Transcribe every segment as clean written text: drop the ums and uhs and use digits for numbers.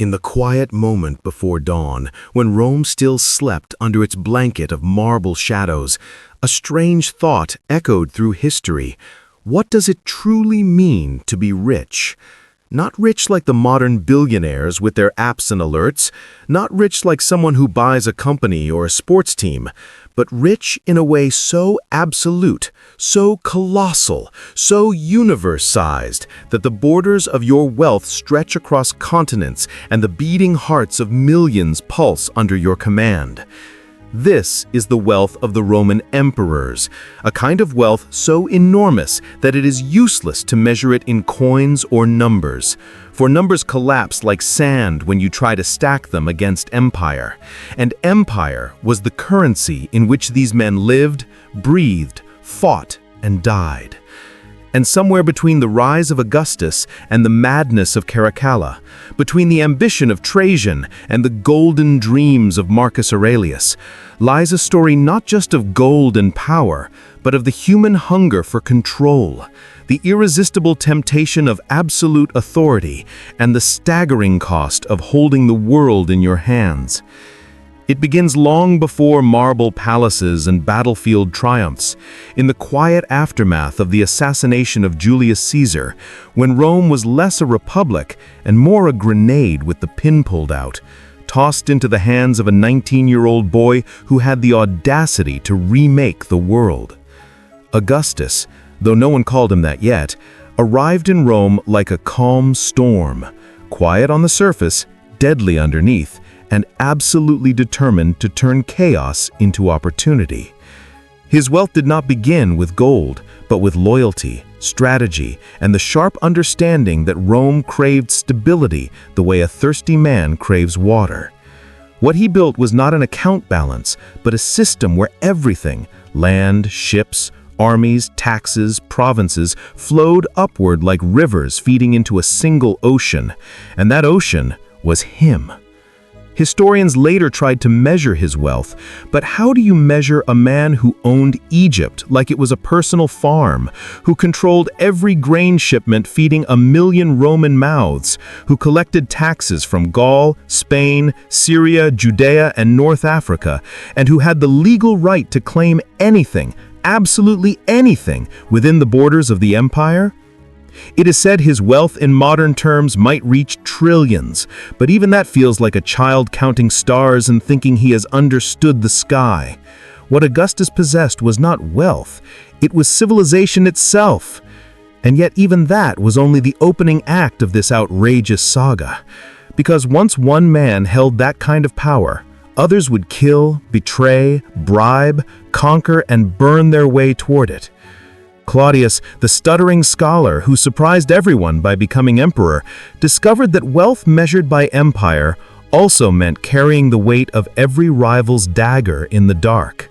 In the quiet moment before dawn, when Rome still slept under its blanket of marble shadows, a strange thought echoed through history. What does it truly mean to be rich? Not rich like the modern billionaires with their apps and alerts, not rich like someone who buys a company or a sports team, but rich in a way so absolute, so colossal, so universe-sized that the borders of your wealth stretch across continents and the beating hearts of millions pulse under your command. This is the wealth of the Roman emperors, a kind of wealth so enormous that it is useless to measure it in coins or numbers, for numbers collapse like sand when you try to stack them against empire. And empire was the currency in which these men lived, breathed, fought, and died. And somewhere between the rise of Augustus and the madness of Caracalla, between the ambition of Trajan and the golden dreams of Marcus Aurelius, lies a story not just of gold and power, but of the human hunger for control, the irresistible temptation of absolute authority, and the staggering cost of holding the world in your hands. It begins long before marble palaces and battlefield triumphs, in the quiet aftermath of the assassination of Julius Caesar, when Rome was less a republic and more a grenade with the pin pulled out, tossed into the hands of a 19-year-old boy who had the audacity to remake the world. Augustus, though no one called him that yet, arrived in Rome like a calm storm, quiet on the surface, deadly underneath, and absolutely determined to turn chaos into opportunity. His wealth did not begin with gold, but with loyalty, strategy, and the sharp understanding that Rome craved stability the way a thirsty man craves water. What he built was not an account balance, but a system where everything, land, ships, armies, taxes, provinces, flowed upward like rivers feeding into a single ocean, and that ocean was him. Historians later tried to measure his wealth, but how do you measure a man who owned Egypt like it was a personal farm, who controlled every grain shipment feeding 1 million Roman mouths, who collected taxes from Gaul, Spain, Syria, Judea, and North Africa, and who had the legal right to claim anything, absolutely anything, within the borders of the empire? It is said his wealth in modern terms might reach trillions, but even that feels like a child counting stars and thinking he has understood the sky. What Augustus possessed was not wealth, it was civilization itself. And yet even that was only the opening act of this outrageous saga. Because once one man held that kind of power, others would kill, betray, bribe, conquer, and burn their way toward it. Claudius, the stuttering scholar who surprised everyone by becoming emperor, discovered that wealth measured by empire also meant carrying the weight of every rival's dagger in the dark.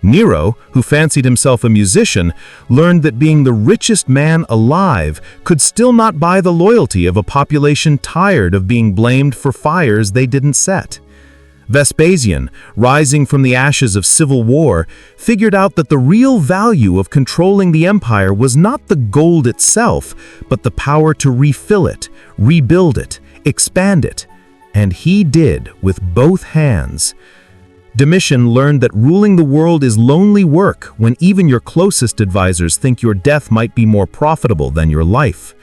Nero, who fancied himself a musician, learned that being the richest man alive could still not buy the loyalty of a population tired of being blamed for fires they didn't set. Vespasian, rising from the ashes of civil war, figured out that the real value of controlling the empire was not the gold itself, but the power to refill it, rebuild it, expand it. And he did with both hands. Domitian learned that ruling the world is lonely work when even your closest advisors think your death might be more profitable than your life.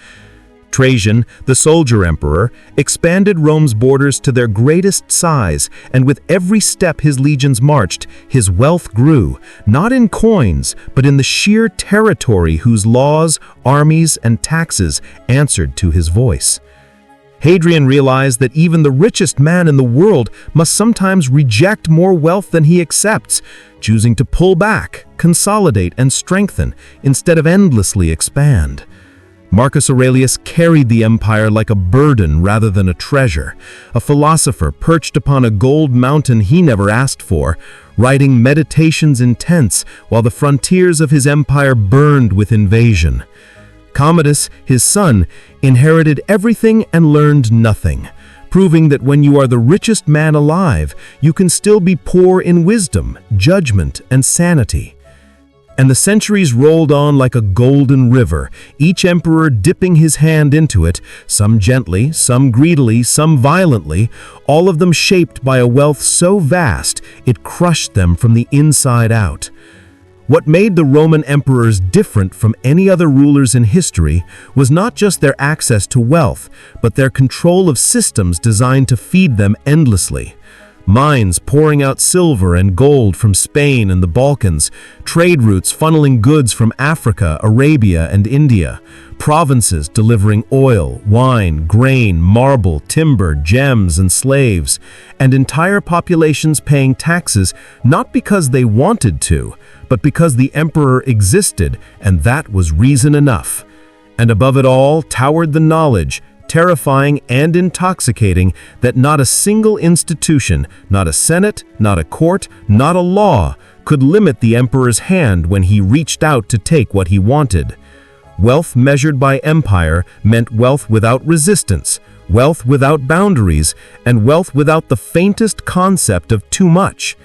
Trajan, the soldier emperor, expanded Rome's borders to their greatest size, and with every step his legions marched, his wealth grew, not in coins, but in the sheer territory whose laws, armies, and taxes answered to his voice. Hadrian realized that even the richest man in the world must sometimes reject more wealth than he accepts, choosing to pull back, consolidate, and strengthen, instead of endlessly expand. Marcus Aurelius carried the empire like a burden rather than a treasure, a philosopher perched upon a gold mountain he never asked for, writing meditations in tents while the frontiers of his empire burned with invasion. Commodus, his son, inherited everything and learned nothing, proving that when you are the richest man alive, you can still be poor in wisdom, judgment, and sanity. And the centuries rolled on like a golden river, each emperor dipping his hand into it, some gently, some greedily, some violently, all of them shaped by a wealth so vast it crushed them from the inside out. What made the Roman emperors different from any other rulers in history was not just their access to wealth, but their control of systems designed to feed them endlessly. Mines pouring out silver and gold from Spain and the Balkans, trade routes funneling goods from Africa, Arabia, and India, provinces delivering oil, wine, grain, marble, timber, gems, and slaves, and entire populations paying taxes not because they wanted to, but because the emperor existed, and that was reason enough. And above it all towered the knowledge, terrifying and intoxicating, that not a single institution, not a senate, not a court, not a law, could limit the emperor's hand when he reached out to take what he wanted. Wealth measured by empire meant wealth without resistance, wealth without boundaries, and wealth without the faintest concept of too much.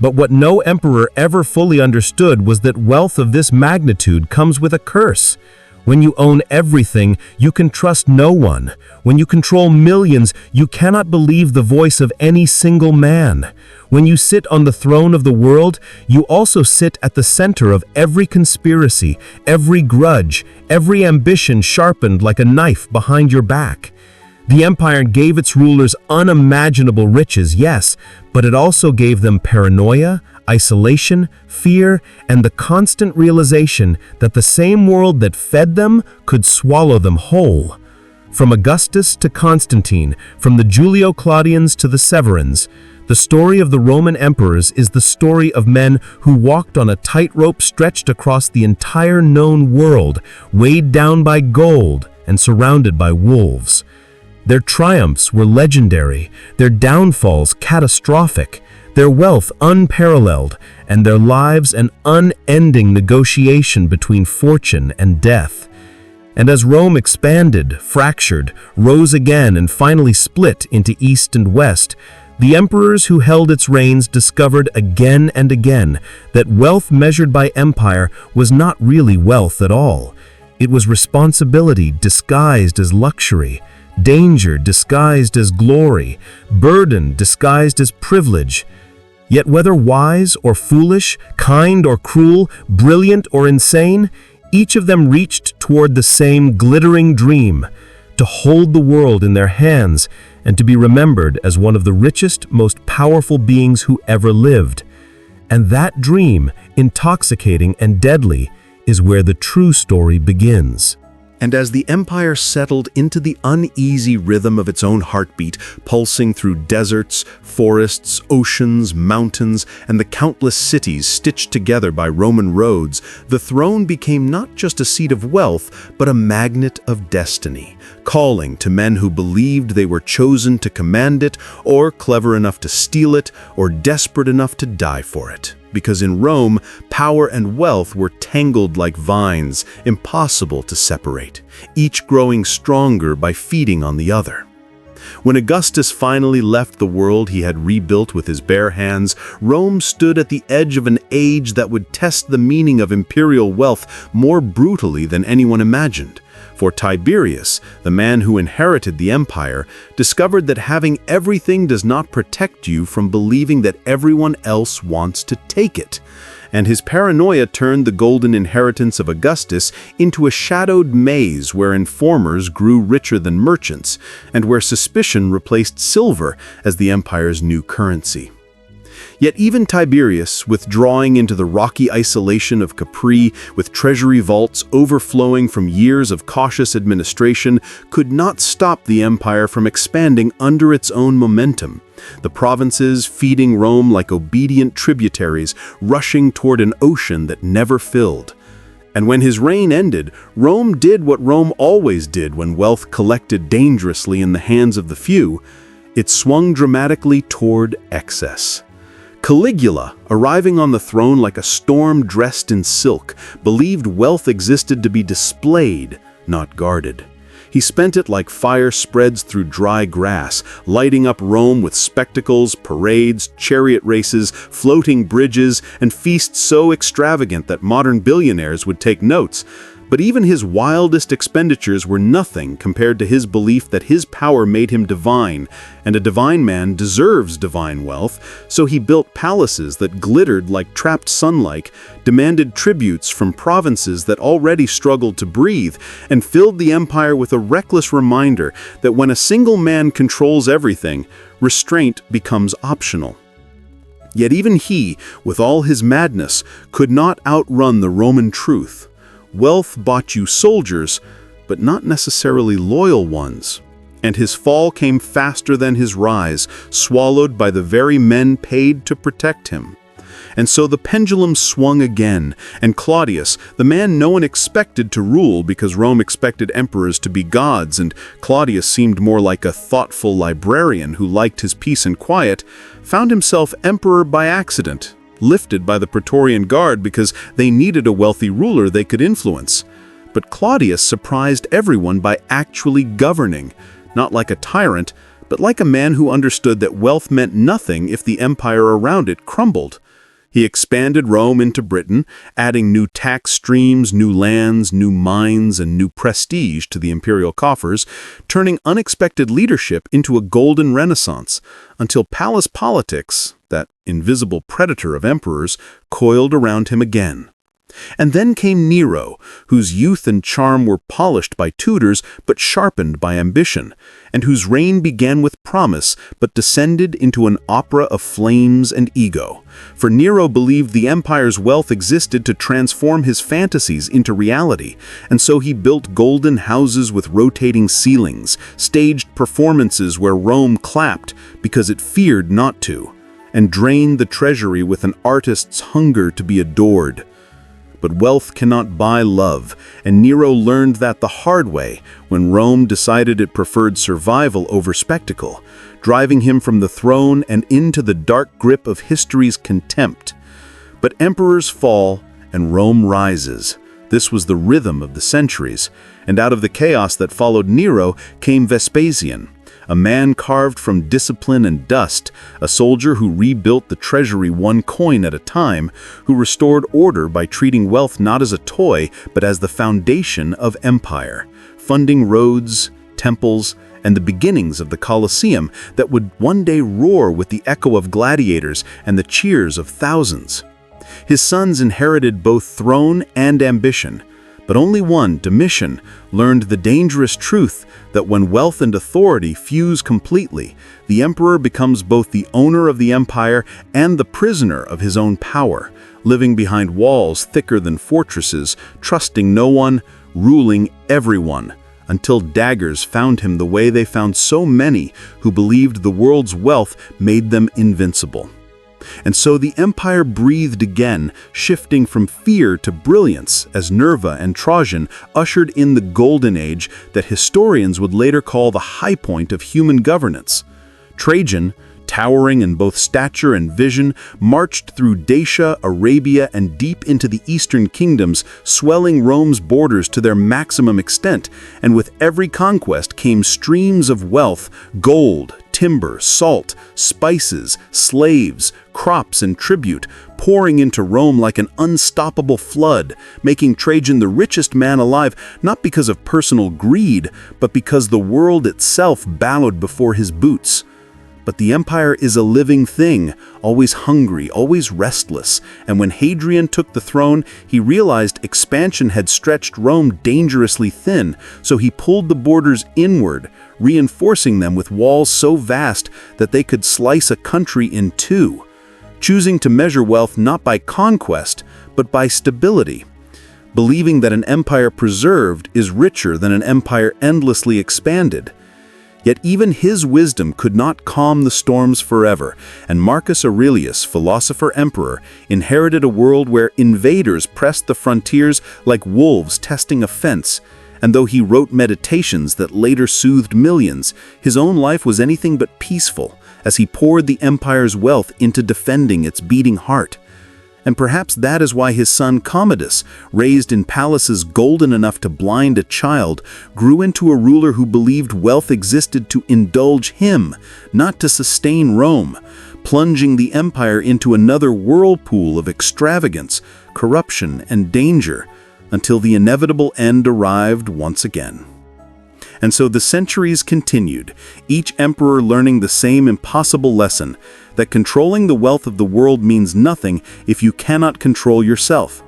But what no emperor ever fully understood was that wealth of this magnitude comes with a curse. When you own everything, you can trust no one. When you control millions, you cannot believe the voice of any single man. When you sit on the throne of the world, you also sit at the center of every conspiracy, every grudge, every ambition sharpened like a knife behind your back. The empire gave its rulers unimaginable riches, yes, but it also gave them paranoia, isolation, fear, and the constant realization that the same world that fed them could swallow them whole. From Augustus to Constantine, from the Julio-Claudians to the Severins, the story of the Roman emperors is the story of men who walked on a tightrope stretched across the entire known world, weighed down by gold and surrounded by wolves. Their triumphs were legendary, their downfalls catastrophic, their wealth unparalleled, and their lives an unending negotiation between fortune and death. And as Rome expanded, fractured, rose again, and finally split into East and West, the emperors who held its reigns discovered again and again that wealth measured by empire was not really wealth at all. It was responsibility disguised as luxury, danger disguised as glory, burden disguised as privilege. Yet whether wise or foolish, kind or cruel, brilliant or insane, each of them reached toward the same glittering dream, to hold the world in their hands and to be remembered as one of the richest, most powerful beings who ever lived. And that dream, intoxicating and deadly, is where the true story begins. And as the empire settled into the uneasy rhythm of its own heartbeat, pulsing through deserts, forests, oceans, mountains, and the countless cities stitched together by Roman roads, the throne became not just a seat of wealth, but a magnet of destiny, calling to men who believed they were chosen to command it, or clever enough to steal it, or desperate enough to die for it. Because in Rome, power and wealth were tangled like vines, impossible to separate, each growing stronger by feeding on the other. When Augustus finally left the world he had rebuilt with his bare hands, Rome stood at the edge of an age that would test the meaning of imperial wealth more brutally than anyone imagined. For Tiberius, the man who inherited the empire, discovered that having everything does not protect you from believing that everyone else wants to take it. And his paranoia turned the golden inheritance of Augustus into a shadowed maze where informers grew richer than merchants, and where suspicion replaced silver as the empire's new currency. Yet even Tiberius, withdrawing into the rocky isolation of Capri with treasury vaults overflowing from years of cautious administration, could not stop the empire from expanding under its own momentum. The provinces feeding Rome like obedient tributaries, rushing toward an ocean that never filled. And when his reign ended, Rome did what Rome always did when wealth collected dangerously in the hands of the few. It swung dramatically toward excess. Caligula, arriving on the throne like a storm dressed in silk, believed wealth existed to be displayed, not guarded. He spent it like fire spreads through dry grass, lighting up Rome with spectacles, parades, chariot races, floating bridges, and feasts so extravagant that modern billionaires would take notes. But even his wildest expenditures were nothing compared to his belief that his power made him divine, and a divine man deserves divine wealth, so he built palaces that glittered like trapped sunlight, demanded tributes from provinces that already struggled to breathe, and filled the empire with a reckless reminder that when a single man controls everything, restraint becomes optional. Yet even he, with all his madness, could not outrun the Roman truth. Wealth bought you soldiers, but not necessarily loyal ones. And his fall came faster than his rise, swallowed by the very men paid to protect him. And so the pendulum swung again, and Claudius, the man no one expected to rule because Rome expected emperors to be gods, and Claudius seemed more like a thoughtful librarian who liked his peace and quiet, found himself emperor by accident, lifted by the Praetorian Guard because they needed a wealthy ruler they could influence. But Claudius surprised everyone by actually governing, not like a tyrant, but like a man who understood that wealth meant nothing if the empire around it crumbled. He expanded Rome into Britain, adding new tax streams, new lands, new mines, and new prestige to the imperial coffers, turning unexpected leadership into a golden renaissance, until palace politics, that invisible predator of emperors, coiled around him again. And then came Nero, whose youth and charm were polished by tutors but sharpened by ambition, and whose reign began with promise but descended into an opera of flames and ego. For Nero believed the empire's wealth existed to transform his fantasies into reality, and so he built golden houses with rotating ceilings, staged performances where Rome clapped because it feared not to, and drained the treasury with an artist's hunger to be adored. But wealth cannot buy love, and Nero learned that the hard way when Rome decided it preferred survival over spectacle, driving him from the throne and into the dark grip of history's contempt. But emperors fall, and Rome rises. This was the rhythm of the centuries, and out of the chaos that followed Nero came Vespasian, a man carved from discipline and dust, a soldier who rebuilt the treasury one coin at a time, who restored order by treating wealth not as a toy, but as the foundation of empire, funding roads, temples, and the beginnings of the Colosseum that would one day roar with the echo of gladiators and the cheers of thousands. His sons inherited both throne and ambition, but only one, Domitian, learned the dangerous truth that when wealth and authority fuse completely, the emperor becomes both the owner of the empire and the prisoner of his own power, living behind walls thicker than fortresses, trusting no one, ruling everyone, until daggers found him the way they found so many who believed the world's wealth made them invincible. And so the empire breathed again, shifting from fear to brilliance as Nerva and Trajan ushered in the golden age that historians would later call the high point of human governance. Trajan, towering in both stature and vision, marched through Dacia, Arabia, and deep into the eastern kingdoms, swelling Rome's borders to their maximum extent, and with every conquest came streams of wealth, gold, timber, salt, spices, slaves, crops, and tribute, pouring into Rome like an unstoppable flood, making Trajan the richest man alive, not because of personal greed, but because the world itself bowed before his boots. But the empire is a living thing, always hungry, always restless, and when Hadrian took the throne, he realized expansion had stretched Rome dangerously thin, so he pulled the borders inward, reinforcing them with walls so vast that they could slice a country in two, choosing to measure wealth not by conquest, but by stability, believing that an empire preserved is richer than an empire endlessly expanded. Yet even his wisdom could not calm the storms forever, and Marcus Aurelius, philosopher-emperor, inherited a world where invaders pressed the frontiers like wolves testing a fence, and though he wrote meditations that later soothed millions, his own life was anything but peaceful as he poured the empire's wealth into defending its beating heart. And perhaps that is why his son Commodus, raised in palaces golden enough to blind a child, grew into a ruler who believed wealth existed to indulge him, not to sustain Rome, plunging the empire into another whirlpool of extravagance, corruption, and danger, until the inevitable end arrived once again. And so the centuries continued, each emperor learning the same impossible lesson, that controlling the wealth of the world means nothing if you cannot control yourself,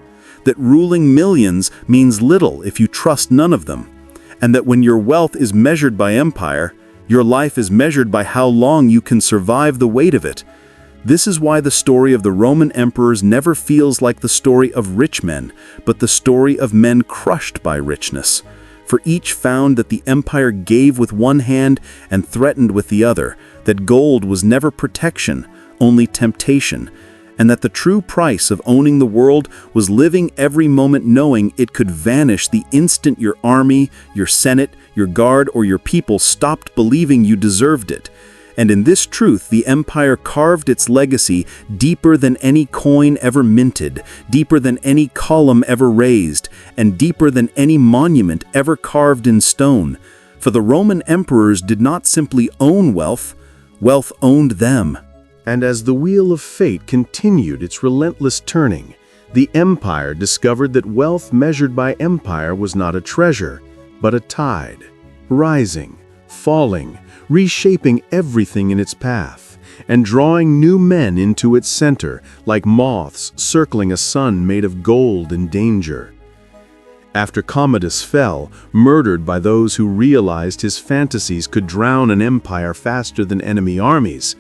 that ruling millions means little if you trust none of them, and that when your wealth is measured by empire, your life is measured by how long you can survive the weight of it. This is why the story of the Roman emperors never feels like the story of rich men, but the story of men crushed by richness. For each found that the empire gave with one hand and threatened with the other, that gold was never protection, only temptation, and that the true price of owning the world was living every moment knowing it could vanish the instant your army, your senate, your guard, or your people stopped believing you deserved it. And in this truth, the empire carved its legacy deeper than any coin ever minted, deeper than any column ever raised, and deeper than any monument ever carved in stone. For the Roman emperors did not simply own wealth, wealth owned them. And as the wheel of fate continued its relentless turning, the empire discovered that wealth measured by empire was not a treasure, but a tide, rising, falling, reshaping everything in its path, and drawing new men into its center, like moths circling a sun made of gold and danger. After Commodus fell, murdered by those who realized his fantasies could drown an empire faster than enemy armies,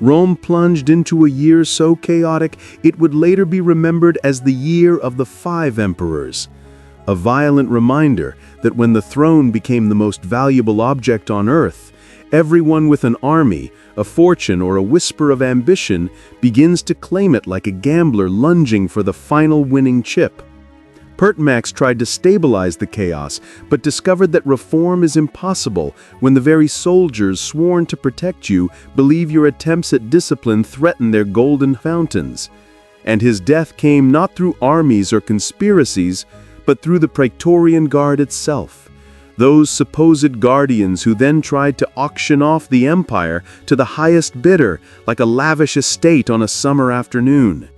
Rome plunged into a year so chaotic it would later be remembered as the Year of the Five Emperors, a violent reminder that when the throne became the most valuable object on earth, everyone with an army, a fortune, or a whisper of ambition begins to claim it like a gambler lunging for the final winning chip. Pertinax tried to stabilize the chaos, but discovered that reform is impossible when the very soldiers sworn to protect you believe your attempts at discipline threaten their golden fountains. And his death came not through armies or conspiracies, but through the Praetorian Guard itself. Those supposed guardians who then tried to auction off the empire to the highest bidder, like a lavish estate on a summer afternoon.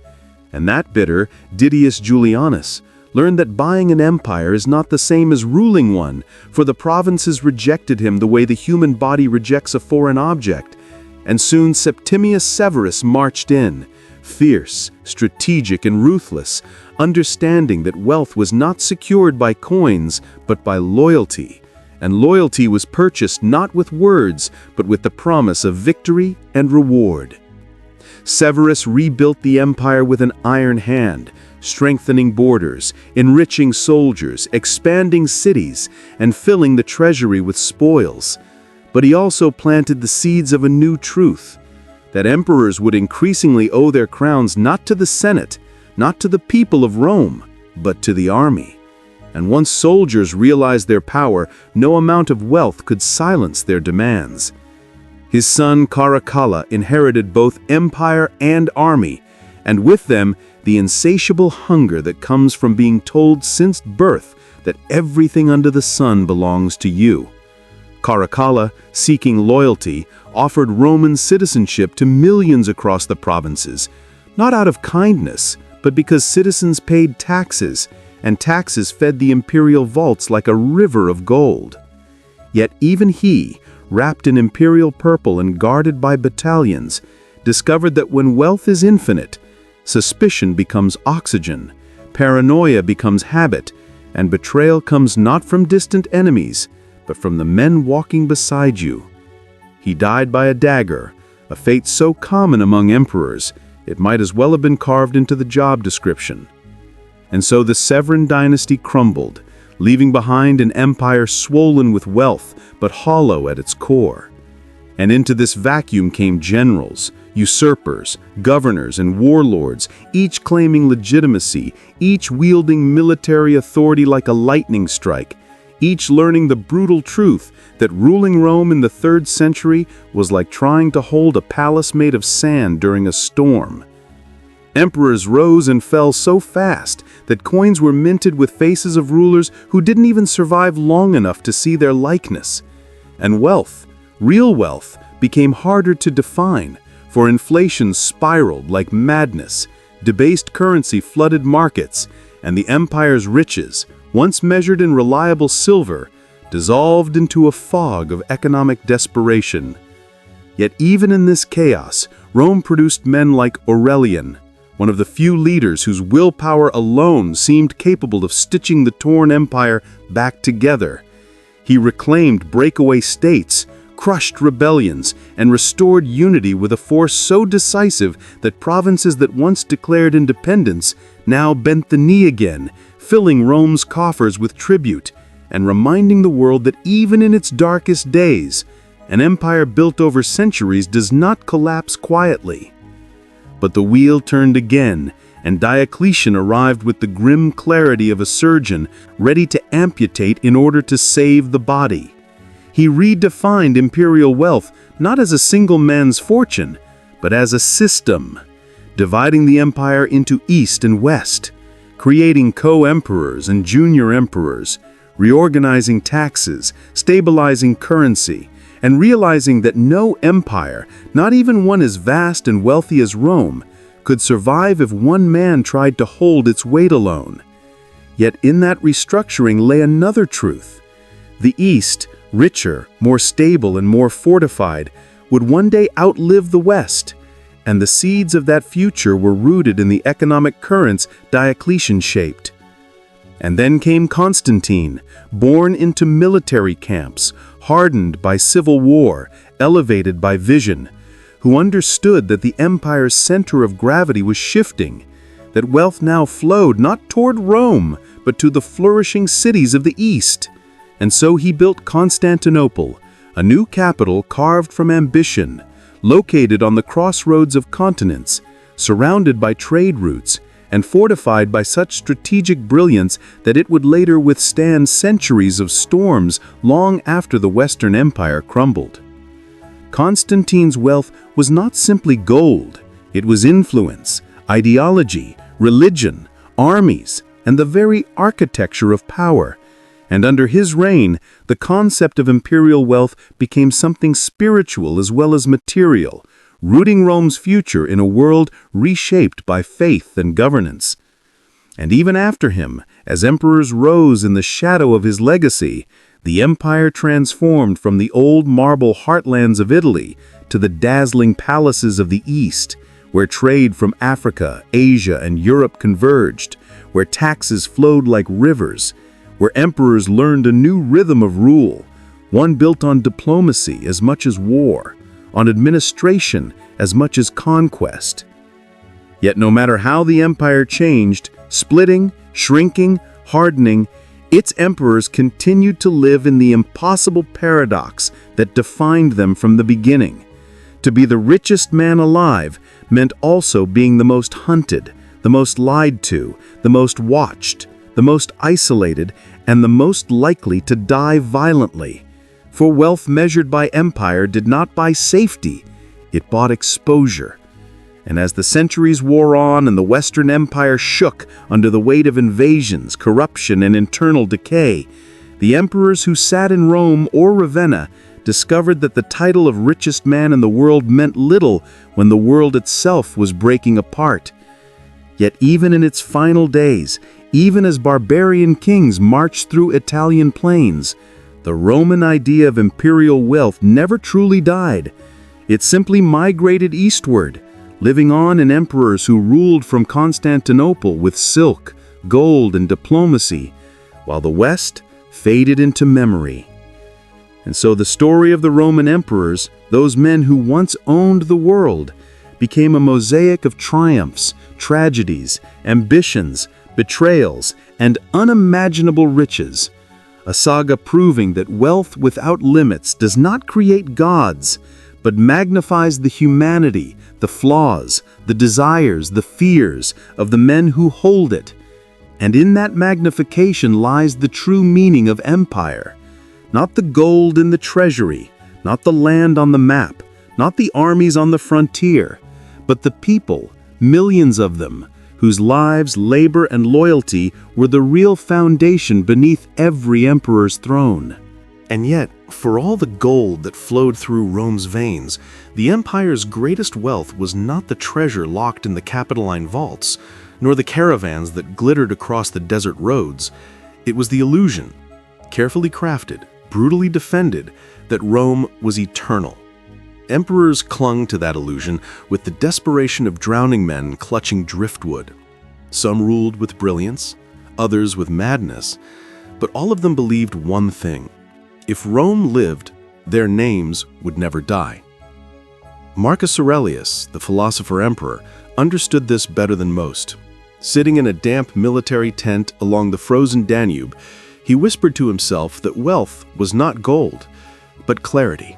And that bidder, Didius Julianus, learned that buying an empire is not the same as ruling one, for the provinces rejected him the way the human body rejects a foreign object. And soon Septimius Severus marched in, fierce, strategic, and ruthless, understanding that wealth was not secured by coins, but by loyalty. And loyalty was purchased not with words, but with the promise of victory and reward. Severus rebuilt the empire with an iron hand, strengthening borders, enriching soldiers, expanding cities, and filling the treasury with spoils. But he also planted the seeds of a new truth, that emperors would increasingly owe their crowns not to the Senate, not to the people of Rome, but to the army. And once soldiers realized their power, no amount of wealth could silence their demands. His son Caracalla inherited both empire and army, and with them the insatiable hunger that comes from being told since birth that everything under the sun belongs to you. Caracalla, seeking loyalty, offered Roman citizenship to millions across the provinces, not out of kindness, but because citizens paid taxes, and taxes fed the imperial vaults like a river of gold. Yet even he, wrapped in imperial purple and guarded by battalions, discovered that when wealth is infinite, suspicion becomes oxygen, paranoia becomes habit, and betrayal comes not from distant enemies, but from the men walking beside you. He died by a dagger, a fate so common among emperors, it might as well have been carved into the job description. And so the Severan dynasty crumbled, leaving behind an empire swollen with wealth, but hollow at its core. And into this vacuum came generals, usurpers, governors, and warlords, each claiming legitimacy, each wielding military authority like a lightning strike, each learning the brutal truth that ruling Rome in the 3rd century was like trying to hold a palace made of sand during a storm. Emperors rose and fell so fast that coins were minted with faces of rulers who didn't even survive long enough to see their likeness. And wealth, real wealth, became harder to define, for inflation spiraled like madness, debased currency flooded markets, and the empire's riches, once measured in reliable silver, dissolved into a fog of economic desperation. Yet even in this chaos, Rome produced men like Aurelian, one of the few leaders whose willpower alone seemed capable of stitching the torn empire back together. He reclaimed breakaway states, crushed rebellions, and restored unity with a force so decisive that provinces that once declared independence now bent the knee again, filling Rome's coffers with tribute, and reminding the world that even in its darkest days, an empire built over centuries does not collapse quietly. But the wheel turned again, and Diocletian arrived with the grim clarity of a surgeon ready to amputate in order to save the body. He redefined imperial wealth not as a single man's fortune, but as a system, dividing the empire into east and west, creating co-emperors and junior emperors, reorganizing taxes, stabilizing currency, and realizing that no empire, not even one as vast and wealthy as Rome, could survive if one man tried to hold its weight alone. Yet in that restructuring lay another truth. The East, richer, more stable, and more fortified, would one day outlive the West, and the seeds of that future were rooted in the economic currents Diocletian shaped. And then came Constantine, born into military camps, hardened by civil war, elevated by vision, who understood that the empire's center of gravity was shifting, that wealth now flowed not toward Rome, but to the flourishing cities of the East. And so he built Constantinople, a new capital carved from ambition, located on the crossroads of continents, surrounded by trade routes, and fortified by such strategic brilliance that it would later withstand centuries of storms long after the Western Empire crumbled. Constantine's wealth was not simply gold, it was influence, ideology, religion, armies, and the very architecture of power. And under his reign, the concept of imperial wealth became something spiritual as well as material, rooting Rome's future in a world reshaped by faith and governance. And even after him, as emperors rose in the shadow of his legacy, the empire transformed from the old marble heartlands of Italy to the dazzling palaces of the East, where trade from Africa, Asia, and Europe converged, where taxes flowed like rivers, where emperors learned a new rhythm of rule, one built on diplomacy as much as war, on administration as much as conquest. Yet no matter how the empire changed, splitting, shrinking, hardening, its emperors continued to live in the impossible paradox that defined them from the beginning. To be the richest man alive meant also being the most hunted, the most lied to, the most watched, the most isolated, and the most likely to die violently. For wealth measured by empire did not buy safety, it bought exposure. And as the centuries wore on and the Western Empire shook under the weight of invasions, corruption, and internal decay, the emperors who sat in Rome or Ravenna discovered that the title of richest man in the world meant little when the world itself was breaking apart. Yet even in its final days, even as barbarian kings marched through Italian plains, the Roman idea of imperial wealth never truly died. It simply migrated eastward, living on in emperors who ruled from Constantinople with silk, gold, and diplomacy, while the West faded into memory. And so the story of the Roman emperors, those men who once owned the world, became a mosaic of triumphs, tragedies, ambitions, betrayals, and unimaginable riches. A saga proving that wealth without limits does not create gods, but magnifies the humanity, the flaws, the desires, the fears of the men who hold it. And in that magnification lies the true meaning of empire. Not the gold in the treasury, not the land on the map, not the armies on the frontier, but the people, millions of them, whose lives, labor, and loyalty were the real foundation beneath every emperor's throne. And yet, for all the gold that flowed through Rome's veins, the empire's greatest wealth was not the treasure locked in the Capitoline vaults, nor the caravans that glittered across the desert roads. It was the illusion, carefully crafted, brutally defended, that Rome was eternal. Emperors clung to that illusion with the desperation of drowning men clutching driftwood. Some ruled with brilliance, others with madness, but all of them believed one thing: if Rome lived, their names would never die. Marcus Aurelius, the philosopher-emperor, understood this better than most. Sitting in a damp military tent along the frozen Danube, he whispered to himself that wealth was not gold, but clarity.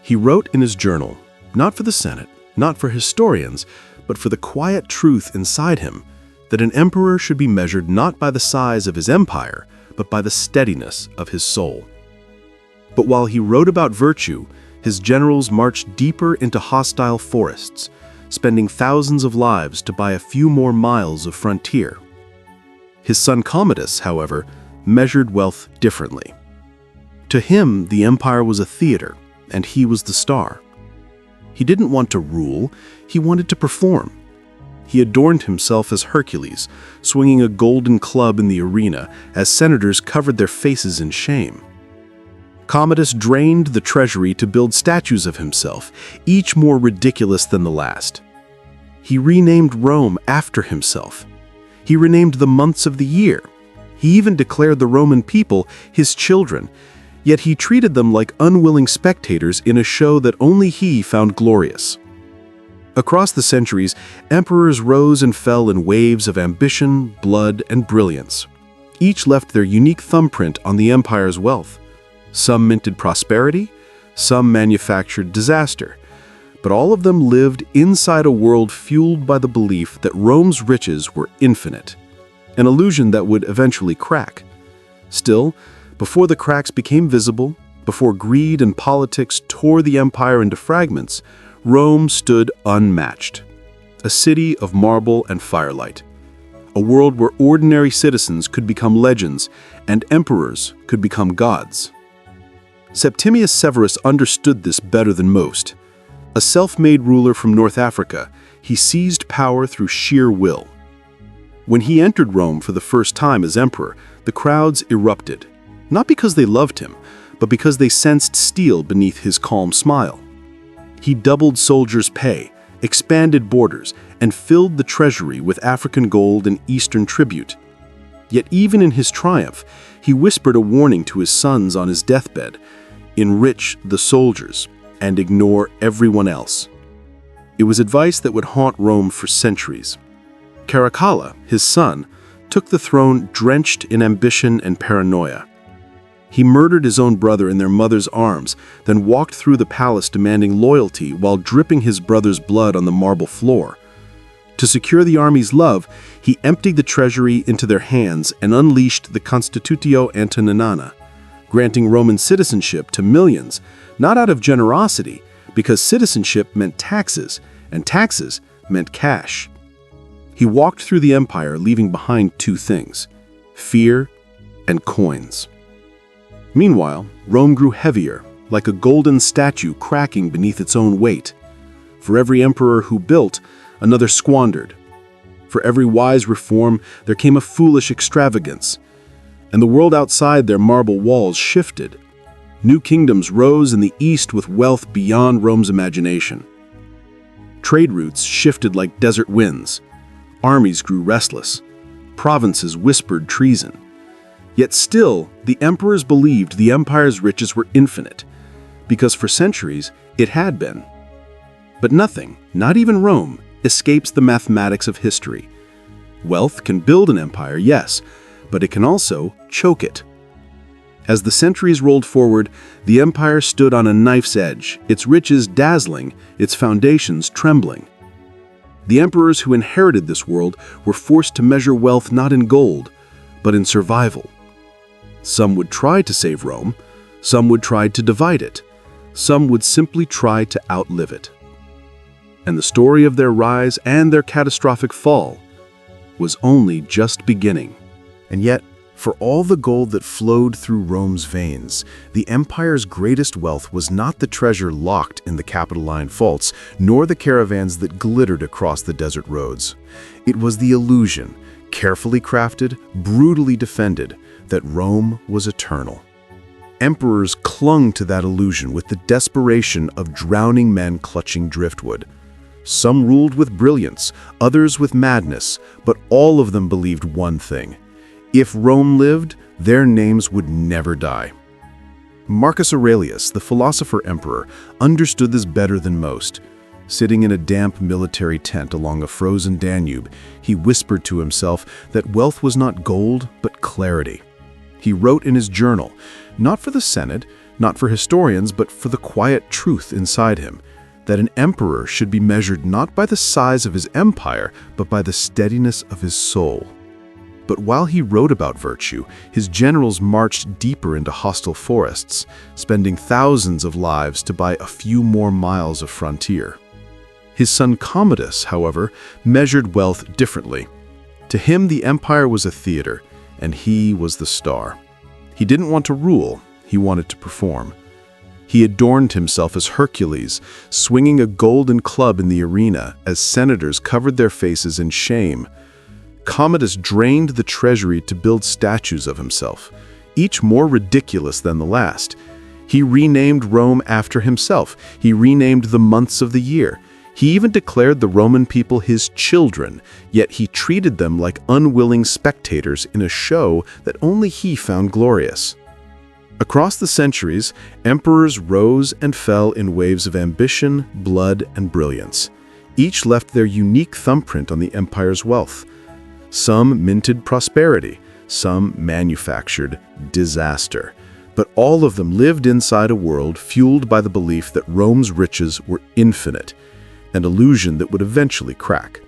He wrote in his journal, not for the Senate, not for historians, but for the quiet truth inside him, that an emperor should be measured not by the size of his empire, but by the steadiness of his soul. But while he wrote about virtue, his generals marched deeper into hostile forests, spending thousands of lives to buy a few more miles of frontier. His son Commodus, however, measured wealth differently. To him, the empire was a theater, and he was the star. He didn't want to rule, he wanted to perform. He adorned himself as Hercules, swinging a golden club in the arena as senators covered their faces in shame. Commodus drained the treasury to build statues of himself, each more ridiculous than the last. He renamed Rome after himself. He renamed the months of the year. He even declared the Roman people his children, yet he treated them like unwilling spectators in a show that only he found glorious. Across the centuries, emperors rose and fell in waves of ambition, blood, and brilliance. Each left their unique thumbprint on the empire's wealth. Some minted prosperity, some manufactured disaster, but all of them lived inside a world fueled by the belief that Rome's riches were infinite, an illusion that would eventually crack. Still, before the cracks became visible, before greed and politics tore the empire into fragments, Rome stood unmatched. A city of marble and firelight. A world where ordinary citizens could become legends and emperors could become gods. Septimius Severus understood this better than most. A self-made ruler from North Africa, he seized power through sheer will. When he entered Rome for the first time as emperor, the crowds erupted, not because they loved him, but because they sensed steel beneath his calm smile. He doubled soldiers' pay, expanded borders, and filled the treasury with African gold and Eastern tribute. Yet even in his triumph, he whispered a warning to his sons on his deathbed: enrich the soldiers and ignore everyone else. It was advice that would haunt Rome for centuries. Caracalla, his son, took the throne drenched in ambition and paranoia. He murdered his own brother in their mother's arms, then walked through the palace demanding loyalty while dripping his brother's blood on the marble floor. To secure the army's love, he emptied the treasury into their hands and unleashed the Constitutio Antoninana, granting Roman citizenship to millions, not out of generosity, because citizenship meant taxes, and taxes meant cash. He walked through the empire, leaving behind two things: fear and coins. Meanwhile, Rome grew heavier, like a golden statue cracking beneath its own weight. For every emperor who built, another squandered. For every wise reform, there came a foolish extravagance. And the world outside their marble walls shifted. New kingdoms rose in the east with wealth beyond Rome's imagination. Trade routes shifted like desert winds. Armies grew restless. Provinces whispered treason. Yet still, the emperors believed the empire's riches were infinite, because for centuries it had been. But nothing, not even Rome, escapes the mathematics of history. Wealth can build an empire, yes, but it can also choke it. As the centuries rolled forward, the empire stood on a knife's edge, its riches dazzling, its foundations trembling. The emperors who inherited this world were forced to measure wealth not in gold, but in survival. Some would try to save Rome, some would try to divide it, some would simply try to outlive it. And the story of their rise and their catastrophic fall was only just beginning. And yet, for all the gold that flowed through Rome's veins, the empire's greatest wealth was not the treasure locked in the Capitoline vaults, nor the caravans that glittered across the desert roads. It was the illusion, carefully crafted, brutally defended, that Rome was eternal. Emperors clung to that illusion with the desperation of drowning men clutching driftwood. Some ruled with brilliance, others with madness, but all of them believed one thing: if Rome lived, their names would never die. Marcus Aurelius, the philosopher-emperor, understood this better than most. Sitting in a damp military tent along a frozen Danube, he whispered to himself that wealth was not gold, but clarity. He wrote in his journal, not for the Senate, not for historians, but for the quiet truth inside him, that an emperor should be measured not by the size of his empire, but by the steadiness of his soul. But while he wrote about virtue, his generals marched deeper into hostile forests, spending thousands of lives to buy a few more miles of frontier. His son Commodus, however, measured wealth differently. To him, the empire was a theater, and he was the star. He didn't want to rule, he wanted to perform. He adorned himself as Hercules, swinging a golden club in the arena as senators covered their faces in shame. Commodus drained the treasury to build statues of himself, each more ridiculous than the last. He renamed Rome after himself. He renamed the months of the year. He even declared the Roman people his children, yet he treated them like unwilling spectators in a show that only he found glorious. Across the centuries, emperors rose and fell in waves of ambition, blood, and brilliance. Each left their unique thumbprint on the empire's wealth. Some minted prosperity, some manufactured disaster. But all of them lived inside a world fueled by the belief that Rome's riches were infinite, an illusion that would eventually crack.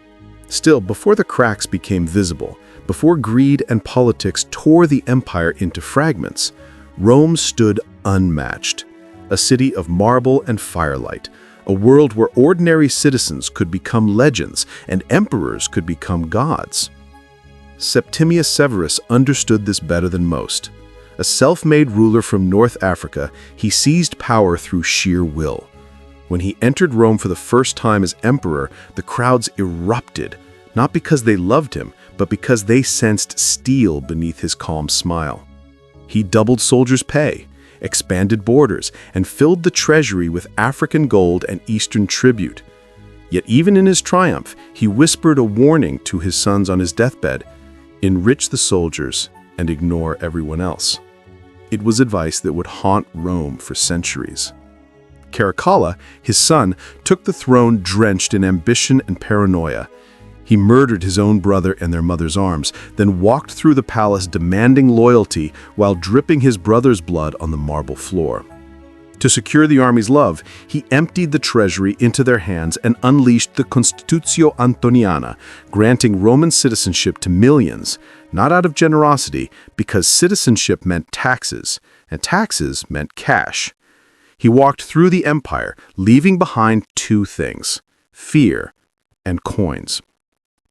Still, before the cracks became visible, before greed and politics tore the empire into fragments, Rome stood unmatched, a city of marble and firelight, a world where ordinary citizens could become legends and emperors could become gods. Septimius Severus understood this better than most. A self-made ruler from North Africa, he seized power through sheer will. When he entered Rome for the first time as emperor, the crowds erupted, not because they loved him, but because they sensed steel beneath his calm smile. He doubled soldiers' pay, expanded borders, and filled the treasury with African gold and Eastern tribute. Yet even in his triumph, he whispered a warning to his sons on his deathbed: enrich the soldiers and ignore everyone else. It was advice that would haunt Rome for centuries. Caracalla, his son, took the throne drenched in ambition and paranoia. He murdered his own brother in their mother's arms, then walked through the palace demanding loyalty while dripping his brother's blood on the marble floor. To secure the army's love, he emptied the treasury into their hands and unleashed the Constitutio Antoniana, granting Roman citizenship to millions, not out of generosity, because citizenship meant taxes, and taxes meant cash. He walked through the empire, leaving behind two things: fear and coins.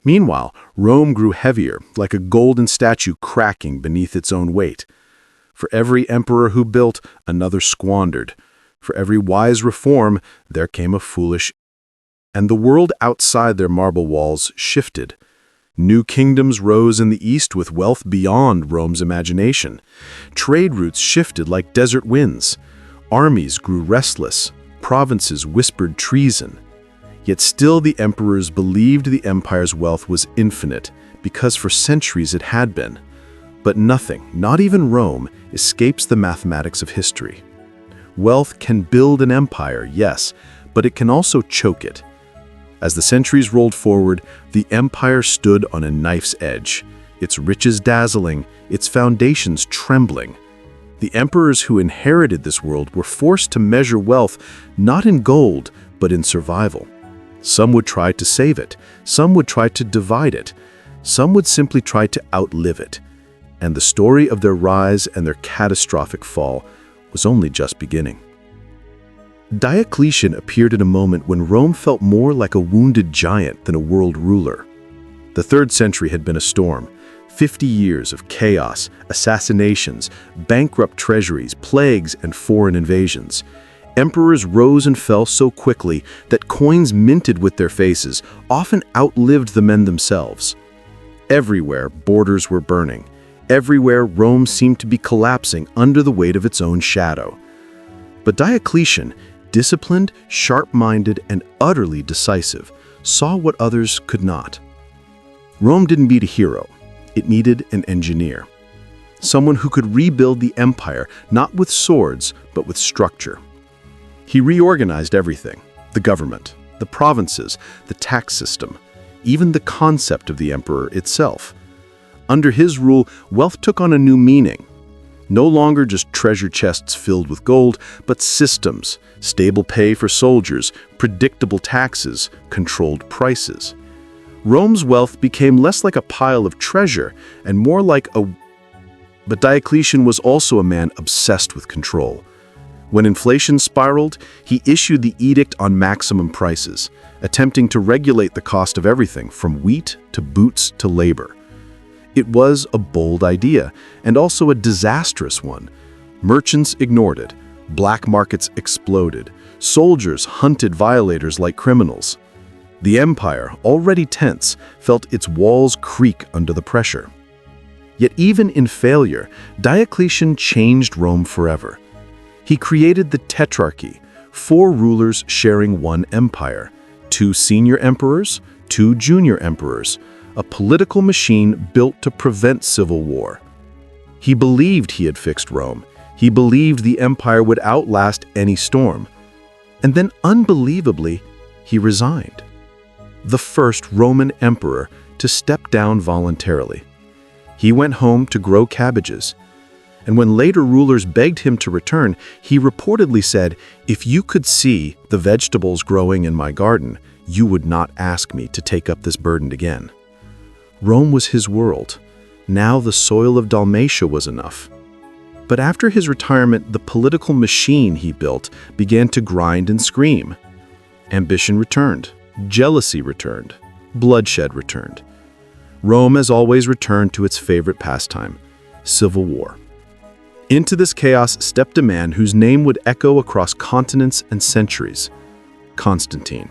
Meanwhile, Rome grew heavier, like a golden statue cracking beneath its own weight. For every emperor who built, another squandered. For every wise reform, there came a foolish. And the world outside their marble walls shifted. New kingdoms rose in the east with wealth beyond Rome's imagination. Trade routes shifted like desert winds. Armies grew restless. Provinces whispered treason. Yet still the emperors believed the empire's wealth was infinite, because for centuries it had been. But nothing, not even Rome, escapes the mathematics of history. Wealth can build an empire, yes, but it can also choke it. As the centuries rolled forward, the empire stood on a knife's edge, its riches dazzling, its foundations trembling. The emperors who inherited this world were forced to measure wealth not in gold, but in survival. Some would try to save it, some would try to divide it, some would simply try to outlive it. And the story of their rise and their catastrophic fall was only just beginning. Diocletian appeared at a moment when Rome felt more like a wounded giant than a world ruler. The 3rd century had been a storm. 50 years of chaos, assassinations, bankrupt treasuries, plagues, and foreign invasions. Emperors rose and fell so quickly that coins minted with their faces often outlived the men themselves. Everywhere, borders were burning. Everywhere, Rome seemed to be collapsing under the weight of its own shadow. But Diocletian, disciplined, sharp-minded, and utterly decisive, saw what others could not. Rome didn't need a hero. It needed an engineer. Someone who could rebuild the empire, not with swords, but with structure. He reorganized everything: the government, the provinces, the tax system, even the concept of the emperor itself. Under his rule, wealth took on a new meaning. No longer just treasure chests filled with gold, but systems, stable pay for soldiers, predictable taxes, controlled prices. Rome's wealth became less like a pile of treasure and more like a... But Diocletian was also a man obsessed with control. When inflation spiraled, he issued the edict on maximum prices, attempting to regulate the cost of everything from wheat to boots to labor. It was a bold idea, and also a disastrous one. Merchants ignored it. Black markets exploded. Soldiers hunted violators like criminals. The empire, already tense, felt its walls creak under the pressure. Yet even in failure, Diocletian changed Rome forever. He created the Tetrarchy, 4 rulers sharing one empire, 2 senior emperors, 2 junior emperors, a political machine built to prevent civil war. He believed he had fixed Rome. He believed the empire would outlast any storm. And then, unbelievably, he resigned. The first Roman emperor to step down voluntarily. He went home to grow cabbages. And when later rulers begged him to return, he reportedly said, "If you could see the vegetables growing in my garden, you would not ask me to take up this burden again." Rome was his world. Now the soil of Dalmatia was enough. But after his retirement, the political machine he built began to grind and scream. Ambition returned. Jealousy returned. Bloodshed returned. Rome, as always, returned to its favorite pastime: civil war. Into this chaos stepped a man whose name would echo across continents and centuries: Constantine.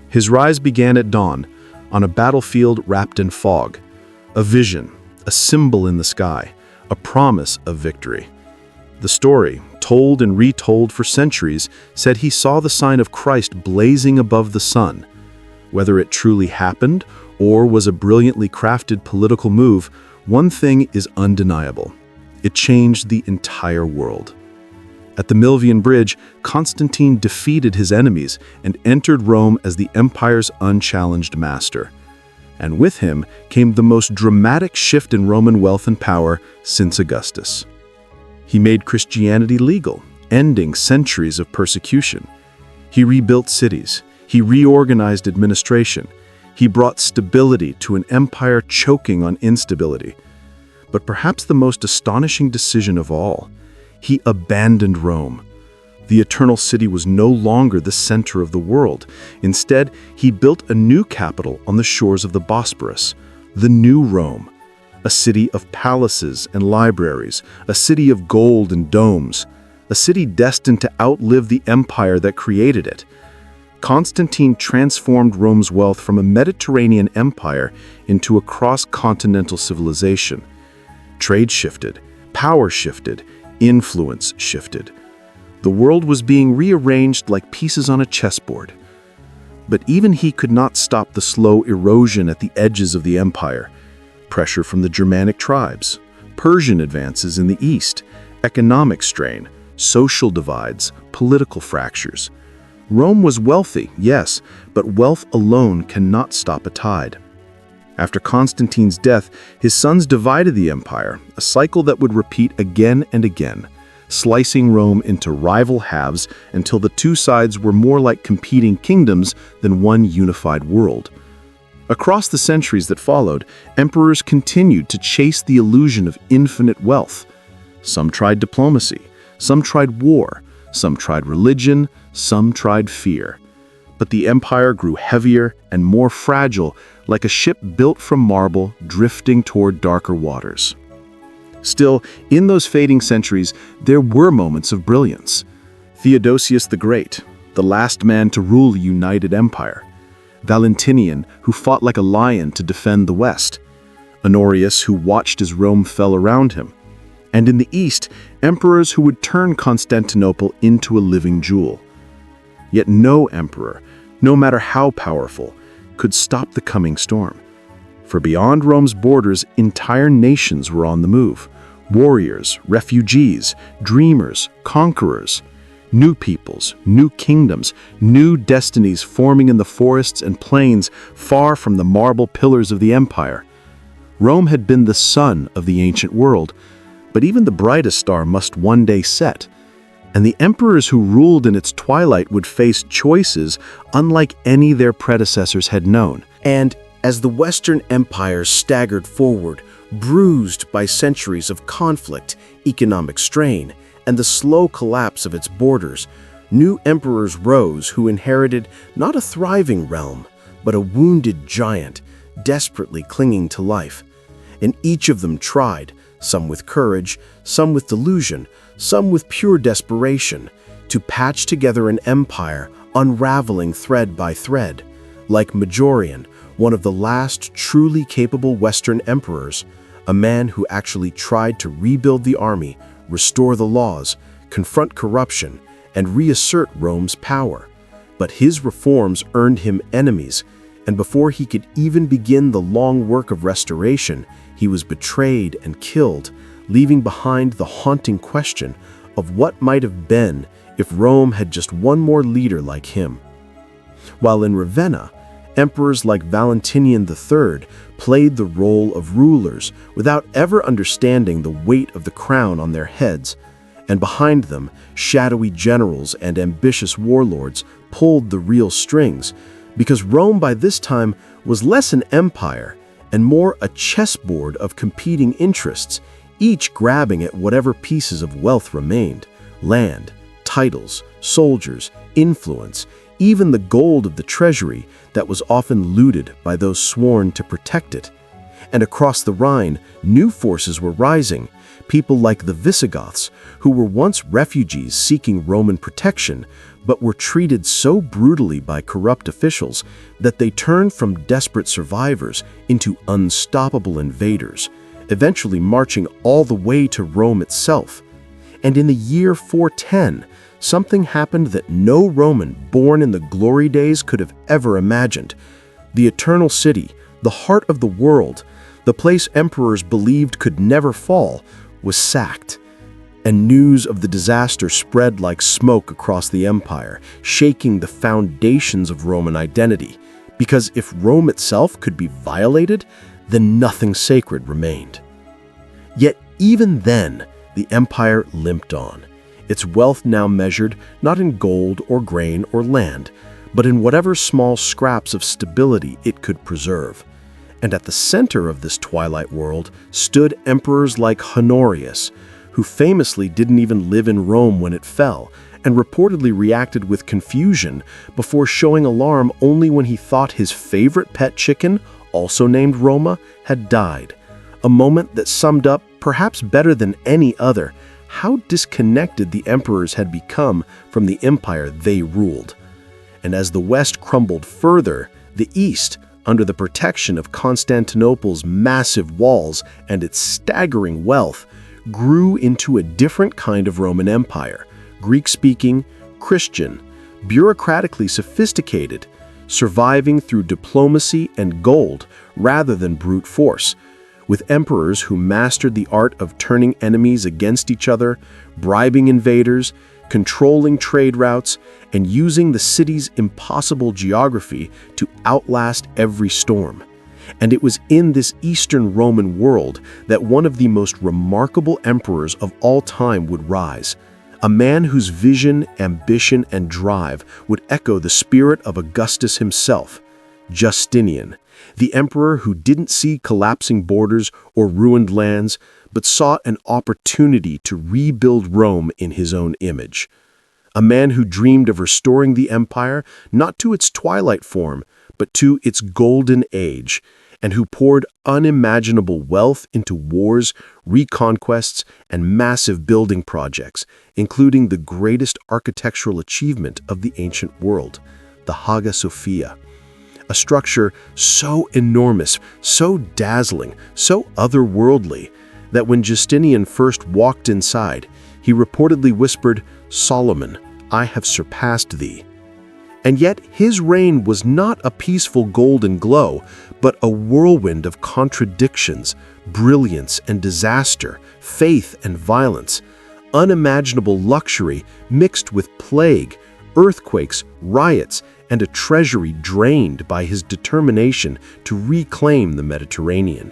His rise began at dawn, on a battlefield wrapped in fog. A vision, a symbol in the sky, a promise of victory. The story, told and retold for centuries, said he saw the sign of Christ blazing above the sun. Whether it truly happened or was a brilliantly crafted political move, one thing is undeniable: it changed the entire world. At the Milvian Bridge, Constantine defeated his enemies and entered Rome as the empire's unchallenged master. And with him came the most dramatic shift in Roman wealth and power since Augustus. He made Christianity legal, ending centuries of persecution. He rebuilt cities. He reorganized administration. He brought stability to an empire choking on instability. But perhaps the most astonishing decision of all: he abandoned Rome. The Eternal City was no longer the center of the world. Instead, he built a new capital on the shores of the Bosporus, the New Rome, a city of palaces and libraries, a city of gold and domes, a city destined to outlive the empire that created it. Constantine transformed Rome's wealth from a Mediterranean empire into a cross-continental civilization. Trade shifted, power shifted, influence shifted. The world was being rearranged like pieces on a chessboard. But even he could not stop the slow erosion at the edges of the empire. Pressure from the Germanic tribes, Persian advances in the east, economic strain, social divides, political fractures. Rome was wealthy, yes, but wealth alone cannot stop a tide. After Constantine's death, his sons divided the empire, a cycle that would repeat again and again, slicing Rome into rival halves until the two sides were more like competing kingdoms than one unified world. Across the centuries that followed, emperors continued to chase the illusion of infinite wealth. Some tried diplomacy, some tried war, Some tried religion, some tried fear. But the empire grew heavier and more fragile, like a ship built from marble drifting toward darker waters. Still, in those fading centuries, there were moments of brilliance. Theodosius the Great, the last man to rule a united empire. Valentinian, who fought like a lion to defend the West. Honorius, who watched as Rome fell around him. And in the East, emperors who would turn Constantinople into a living jewel. Yet no emperor, no matter how powerful, could stop the coming storm. For beyond Rome's borders, entire nations were on the move. Warriors, refugees, dreamers, conquerors. New peoples, new kingdoms, new destinies forming in the forests and plains far from the marble pillars of the empire. Rome had been the sun of the ancient world, but even the brightest star must one day set. And the emperors who ruled in its twilight would face choices unlike any their predecessors had known. And as the Western empires staggered forward, bruised by centuries of conflict, economic strain, and the slow collapse of its borders, new emperors rose who inherited not a thriving realm, but a wounded giant, desperately clinging to life. And each of them tried, some with courage, some with delusion, some with pure desperation, to patch together an empire, unraveling thread by thread. Like Majorian, one of the last truly capable Western emperors, a man who actually tried to rebuild the army, restore the laws, confront corruption, and reassert Rome's power. But his reforms earned him enemies, and before he could even begin the long work of restoration, he was betrayed and killed, leaving behind the haunting question of what might have been if Rome had just one more leader like him. While in Ravenna, emperors like Valentinian III played the role of rulers without ever understanding the weight of the crown on their heads, and behind them, shadowy generals and ambitious warlords pulled the real strings, because Rome by this time was less an empire and more a chessboard of competing interests, each grabbing at whatever pieces of wealth remained: land, titles, soldiers, influence, even the gold of the treasury that was often looted by those sworn to protect it. And across the Rhine, new forces were rising, people like the Visigoths, who were once refugees seeking Roman protection, but were treated so brutally by corrupt officials that they turned from desperate survivors into unstoppable invaders, eventually marching all the way to Rome itself. And in the year 410, something happened that no Roman born in the glory days could have ever imagined. The Eternal City, the heart of the world, the place emperors believed could never fall, was sacked. And news of the disaster spread like smoke across the empire, shaking the foundations of Roman identity. Because if Rome itself could be violated, then nothing sacred remained. Yet even then, the empire limped on. Its wealth now measured not in gold or grain or land, but in whatever small scraps of stability it could preserve. And at the center of this twilight world stood emperors like Honorius, who famously didn't even live in Rome when it fell, and reportedly reacted with confusion before showing alarm only when he thought his favorite pet chicken, also named Roma, had died. A moment that summed up, perhaps better than any other, how disconnected the emperors had become from the empire they ruled. And as the West crumbled further, the East, under the protection of Constantinople's massive walls and its staggering wealth, grew into a different kind of Roman Empire, Greek-speaking, Christian, bureaucratically sophisticated, surviving through diplomacy and gold rather than brute force, with emperors who mastered the art of turning enemies against each other, bribing invaders, controlling trade routes, and using the city's impossible geography to outlast every storm. And it was in this Eastern Roman world that one of the most remarkable emperors of all time would rise, a man whose vision, ambition, and drive would echo the spirit of Augustus himself, Justinian, the emperor who didn't see collapsing borders or ruined lands, but saw an opportunity to rebuild Rome in his own image. a man who dreamed of restoring the empire not to its twilight form, but to its golden age, and who poured unimaginable wealth into wars, reconquests, and massive building projects, including the greatest architectural achievement of the ancient world, the Hagia Sophia. A structure so enormous, so dazzling, so otherworldly, that when Justinian first walked inside, he reportedly whispered, "Solomon, I have surpassed thee." And yet his reign was not a peaceful golden glow, but a whirlwind of contradictions, brilliance and disaster, faith and violence, unimaginable luxury mixed with plague, earthquakes, riots, and a treasury drained by his determination to reclaim the Mediterranean.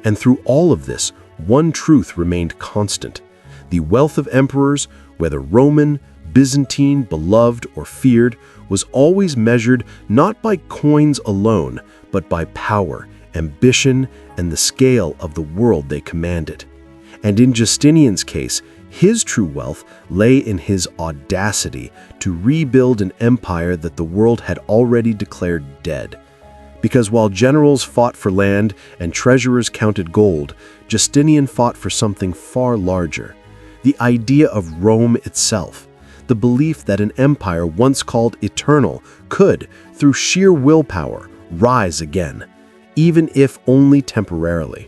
And through all of this, one truth remained constant. The wealth of emperors, whether Roman, Byzantine, beloved, or feared, was always measured not by coins alone, but by power, ambition, and the scale of the world they commanded. And in Justinian's case, his true wealth lay in his audacity to rebuild an empire that the world had already declared dead. Because while generals fought for land and treasurers counted gold, Justinian fought for something far larger: the idea of Rome itself. The belief that an empire once called eternal could, through sheer willpower, rise again, even if only temporarily.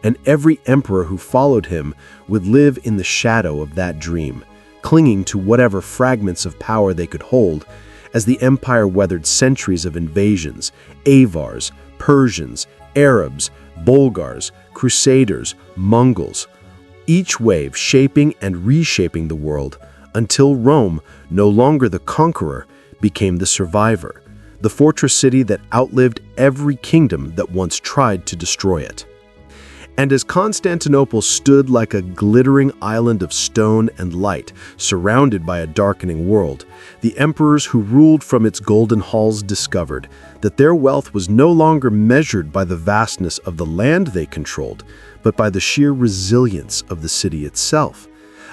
And every emperor who followed him would live in the shadow of that dream, clinging to whatever fragments of power they could hold, as the empire weathered centuries of invasions, Avars, Persians, Arabs, Bulgars, Crusaders, Mongols, each wave shaping and reshaping the world, until Rome, no longer the conqueror, became the survivor, the fortress city that outlived every kingdom that once tried to destroy it. And as Constantinople stood like a glittering island of stone and light, surrounded by a darkening world, the emperors who ruled from its golden halls discovered that their wealth was no longer measured by the vastness of the land they controlled, but by the sheer resilience of the city itself.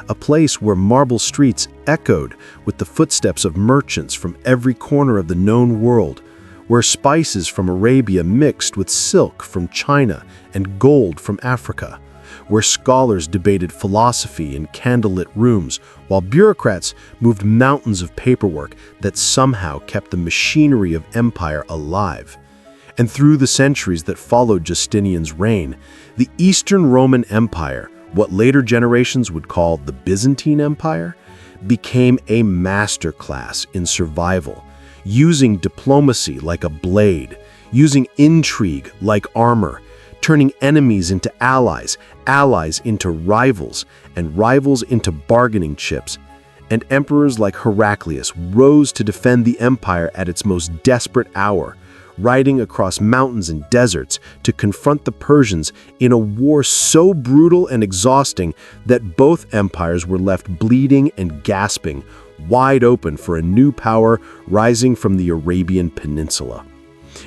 A place where marble streets echoed with the footsteps of merchants from every corner of the known world, where spices from Arabia mixed with silk from China and gold from Africa, where scholars debated philosophy in candlelit rooms, while bureaucrats moved mountains of paperwork that somehow kept the machinery of empire alive. And through the centuries that followed Justinian's reign, the Eastern Roman Empire, what later generations would call the Byzantine Empire, became a masterclass in survival, using diplomacy like a blade, using intrigue like armor, turning enemies into allies, allies into rivals, and rivals into bargaining chips. And emperors like Heraclius rose to defend the empire at its most desperate hour, riding across mountains and deserts to confront the Persians in a war so brutal and exhausting that both empires were left bleeding and gasping, wide open for a new power rising from the Arabian Peninsula.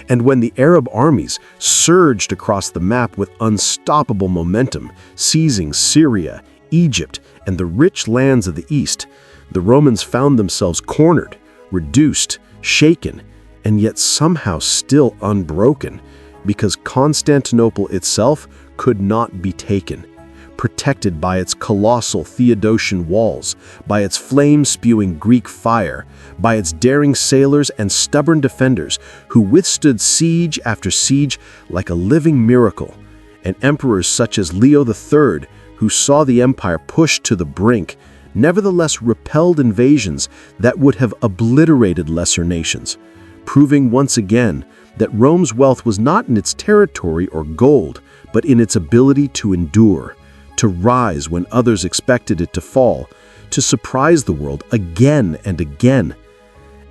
And when the Arab armies surged across the map with unstoppable momentum, seizing Syria, Egypt, and the rich lands of the East, the Romans found themselves cornered, reduced, shaken, and yet somehow still unbroken, because Constantinople itself could not be taken, protected by its colossal Theodosian walls, by its flame-spewing Greek fire, by its daring sailors and stubborn defenders who withstood siege after siege like a living miracle, and emperors such as Leo III, who saw the empire pushed to the brink, nevertheless repelled invasions that would have obliterated lesser nations, proving once again that Rome's wealth was not in its territory or gold, but in its ability to endure, to rise when others expected it to fall, to surprise the world again and again.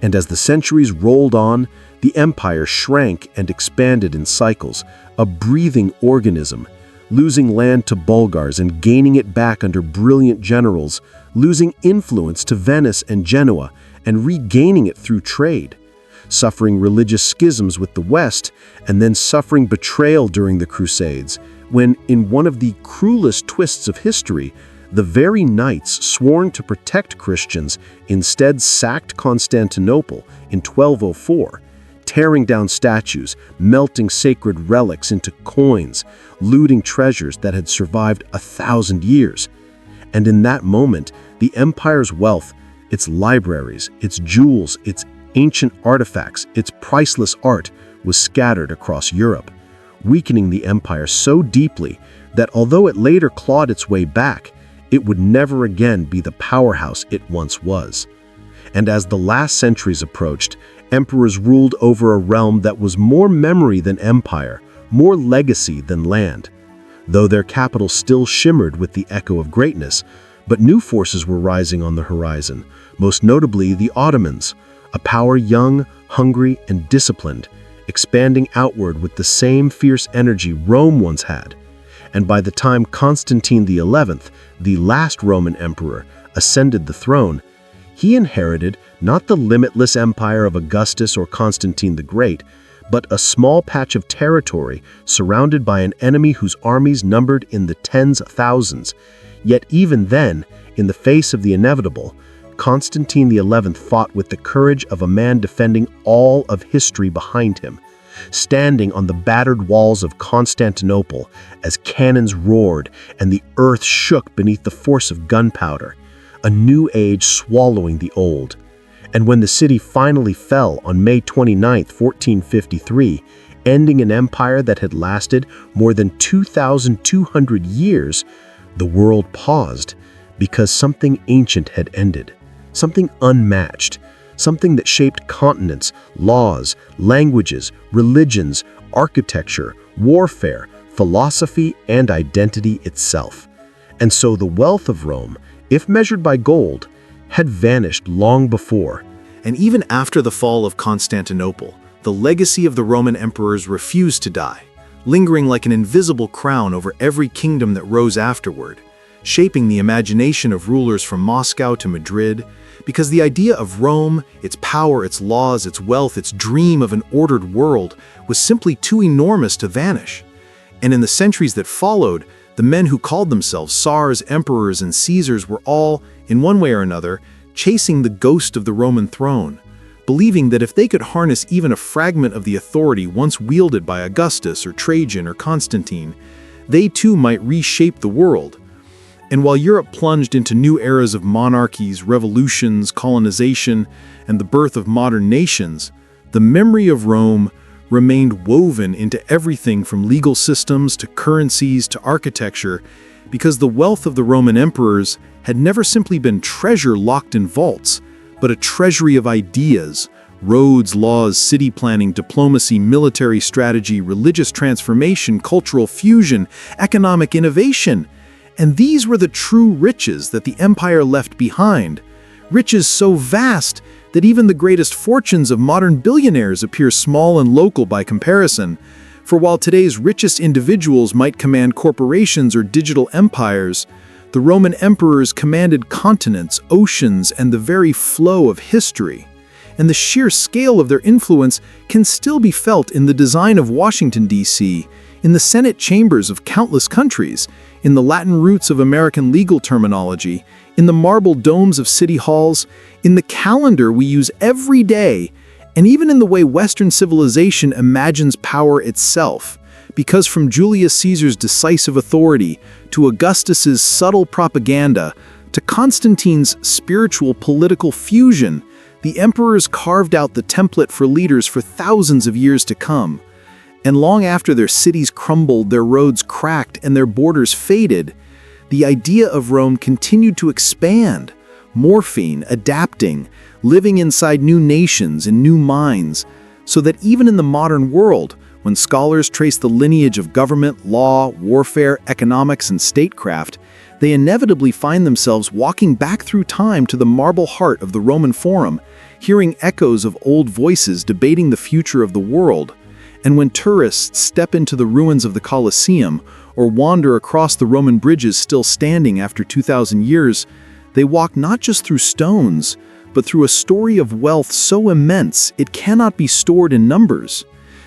And as the centuries rolled on, the empire shrank and expanded in cycles, a breathing organism, losing land to Bulgars and gaining it back under brilliant generals, losing influence to Venice and Genoa, and regaining it through trade, suffering religious schisms with the West, and then suffering betrayal during the Crusades, when, in one of the cruelest twists of history, The very knights sworn to protect Christians instead sacked Constantinople in 1204, tearing down statues, melting sacred relics into coins, looting treasures that had survived 1,000 years. And in that moment, the empire's wealth, its libraries, its jewels, its ancient artifacts, its priceless art, was scattered across Europe, weakening the empire so deeply that although it later clawed its way back, it would never again be the powerhouse it once was. And as the last centuries approached, emperors ruled over a realm that was more memory than empire, more legacy than land. Though their capital still shimmered with the echo of greatness, but new forces were rising on the horizon, most notably the Ottomans, a power young, hungry, and disciplined, expanding outward with the same fierce energy Rome once had. And by the time Constantine XI, the last Roman emperor, ascended the throne, he inherited not the limitless empire of Augustus or Constantine the Great, but a small patch of territory surrounded by an enemy whose armies numbered in the tens of thousands. Yet even then, in the face of the inevitable, Constantine XI fought with the courage of a man defending all of history behind him, standing on the battered walls of Constantinople as cannons roared and the earth shook beneath the force of gunpowder, a new age swallowing the old. And when the city finally fell on May 29, 1453, ending an empire that had lasted more than 2,200 years, the world paused because something ancient had ended, something unmatched, something that shaped continents, laws, languages, religions, architecture, warfare, philosophy, and identity itself. And so the wealth of Rome, if measured by gold, had vanished long before. And even after the fall of Constantinople, the legacy of the Roman emperors refused to die, lingering like an invisible crown over every kingdom that rose afterward, shaping the imagination of rulers from Moscow to Madrid, because the idea of Rome, its power, its laws, its wealth, its dream of an ordered world, was simply too enormous to vanish. And in the centuries that followed, the men who called themselves Tsars, emperors, and Caesars were all, in one way or another, chasing the ghost of the Roman throne, believing that if they could harness even a fragment of the authority once wielded by Augustus or Trajan or Constantine, they too might reshape the world. And while Europe plunged into new eras of monarchies, revolutions, colonization, and the birth of modern nations, the memory of Rome remained woven into everything from legal systems to currencies to architecture, because the wealth of the Roman emperors had never simply been treasure locked in vaults, but a treasury of ideas, roads, laws, city planning, diplomacy, military strategy, religious transformation, cultural fusion, economic innovation. And these were the true riches that the empire left behind, riches so vast that even the greatest fortunes of modern billionaires appear small and local by comparison. For while today's richest individuals might command corporations or digital empires, the Roman emperors commanded continents, oceans, and the very flow of history. And the sheer scale of their influence can still be felt in the design of Washington, D.C., in the Senate chambers of countless countries, in the Latin roots of American legal terminology, in the marble domes of city halls, in the calendar we use every day, and even in the way Western civilization imagines power itself. Because from Julius Caesar's decisive authority, to Augustus's subtle propaganda, to Constantine's spiritual political fusion, the emperors carved out the template for leaders for thousands of years to come. And long after their cities crumbled, their roads cracked, and their borders faded, the idea of Rome continued to expand, morphing, adapting, living inside new nations and new minds, so that even in the modern world, when scholars trace the lineage of government, law, warfare, economics, and statecraft, they inevitably find themselves walking back through time to the marble heart of the Roman Forum, hearing echoes of old voices debating the future of the world. And when tourists step into the ruins of the Colosseum or wander across the Roman bridges still standing after 2,000 years, they walk not just through stones, but through a story of wealth so immense it cannot be stored in numbers.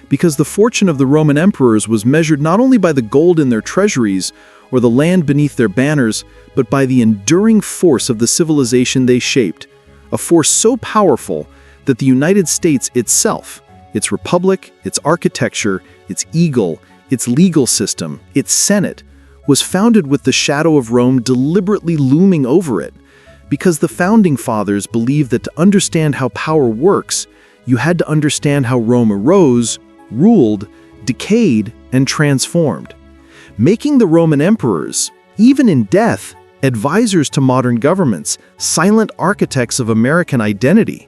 Because the fortune of the Roman emperors was measured not only by the gold in their treasuries or the land beneath their banners, but by the enduring force of the civilization they shaped, a force so powerful that the United States itself, its republic, its architecture, its eagle, its legal system, its Senate, was founded with the shadow of Rome deliberately looming over it, because the Founding Fathers believed that to understand how power works, you had to understand how Rome arose, ruled, decayed, and transformed, making the Roman emperors, even in death, advisors to modern governments, silent architects of American identity.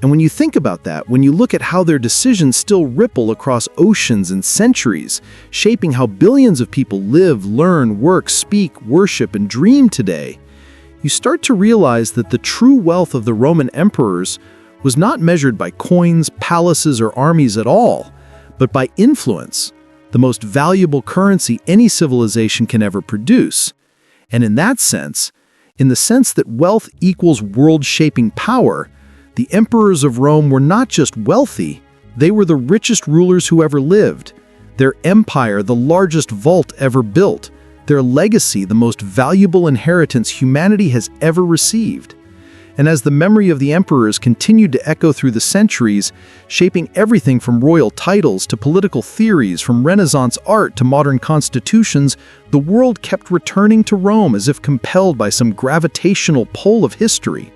And when you think about that, when you look at how their decisions still ripple across oceans and centuries, shaping how billions of people live, learn, work, speak, worship, and dream today, you start to realize that the true wealth of the Roman emperors was not measured by coins, palaces, or armies at all, but by influence, the most valuable currency any civilization can ever produce. And in that sense, in the sense that wealth equals world-shaping power, the emperors of Rome were not just wealthy, they were the richest rulers who ever lived. Their empire, the largest vault ever built. Their legacy, the most valuable inheritance humanity has ever received. And as the memory of the emperors continued to echo through the centuries, shaping everything from royal titles to political theories, from Renaissance art to modern constitutions, the world kept returning to Rome as if compelled by some gravitational pull of history.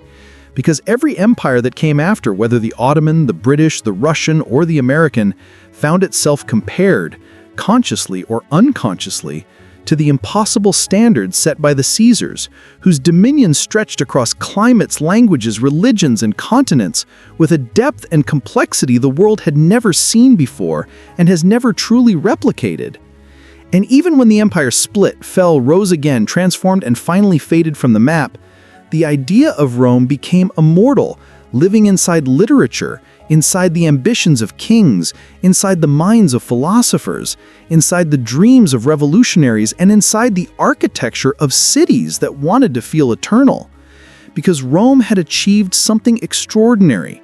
Because every empire that came after, whether the Ottoman, the British, the Russian, or the American, found itself compared, consciously or unconsciously, to the impossible standards set by the Caesars, whose dominion stretched across climates, languages, religions, and continents with a depth and complexity the world had never seen before and has never truly replicated. And even when the empire split, fell, rose again, transformed, and finally faded from the map, the idea of Rome became immortal, living inside literature, inside the ambitions of kings, inside the minds of philosophers, inside the dreams of revolutionaries, and inside the architecture of cities that wanted to feel eternal. Because Rome had achieved something extraordinary.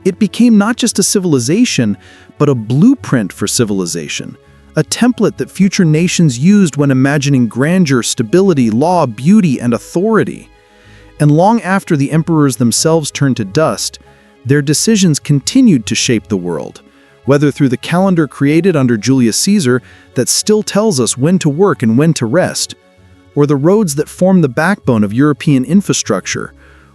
It became not just a civilization, but a blueprint for civilization, a template that future nations used when imagining grandeur, stability, law, beauty, and authority. And long after the emperors themselves turned to dust, their decisions continued to shape the world, whether through the calendar created under Julius Caesar that still tells us when to work and when to rest, or the roads that form the backbone of European infrastructure,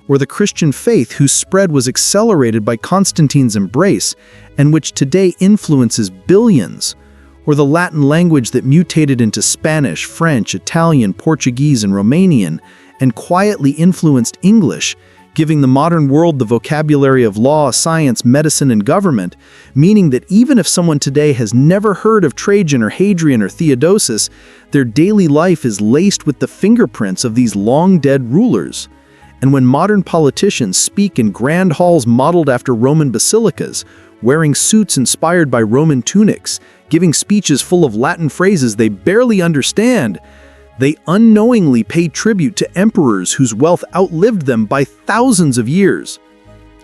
or the Christian faith whose spread was accelerated by Constantine's embrace and which today influences billions, or the Latin language that mutated into Spanish, French, Italian, Portuguese, and Romanian, and quietly influenced English, giving the modern world the vocabulary of law, science, medicine, and government, meaning that even if someone today has never heard of Trajan or Hadrian or Theodosius, their daily life is laced with the fingerprints of these long-dead rulers. And when modern politicians speak in grand halls modeled after Roman basilicas, wearing suits inspired by Roman tunics, giving speeches full of Latin phrases they barely understand, they unknowingly paid tribute to emperors whose wealth outlived them by thousands of years.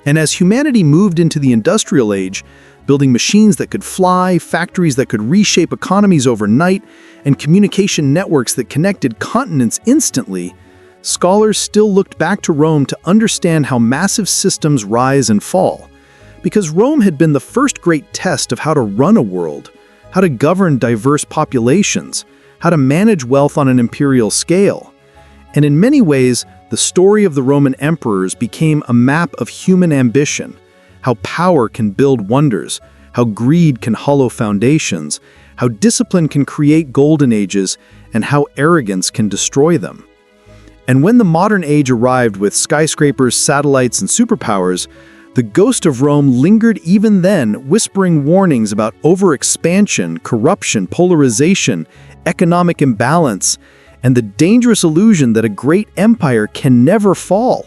And as humanity moved into the industrial age, building machines that could fly, factories that could reshape economies overnight, and communication networks that connected continents instantly, scholars still looked back to Rome to understand how massive systems rise and fall. Because Rome had been the first great test of how to run a world, how to govern diverse populations, how to manage wealth on an imperial scale. And in many ways, the story of the Roman emperors became a map of human ambition, how power can build wonders, how greed can hollow foundations, how discipline can create golden ages, and how arrogance can destroy them. And when the modern age arrived with skyscrapers, satellites, and superpowers, the ghost of Rome lingered even then, whispering warnings about overexpansion, corruption, polarization, economic imbalance, and the dangerous illusion that a great empire can never fall.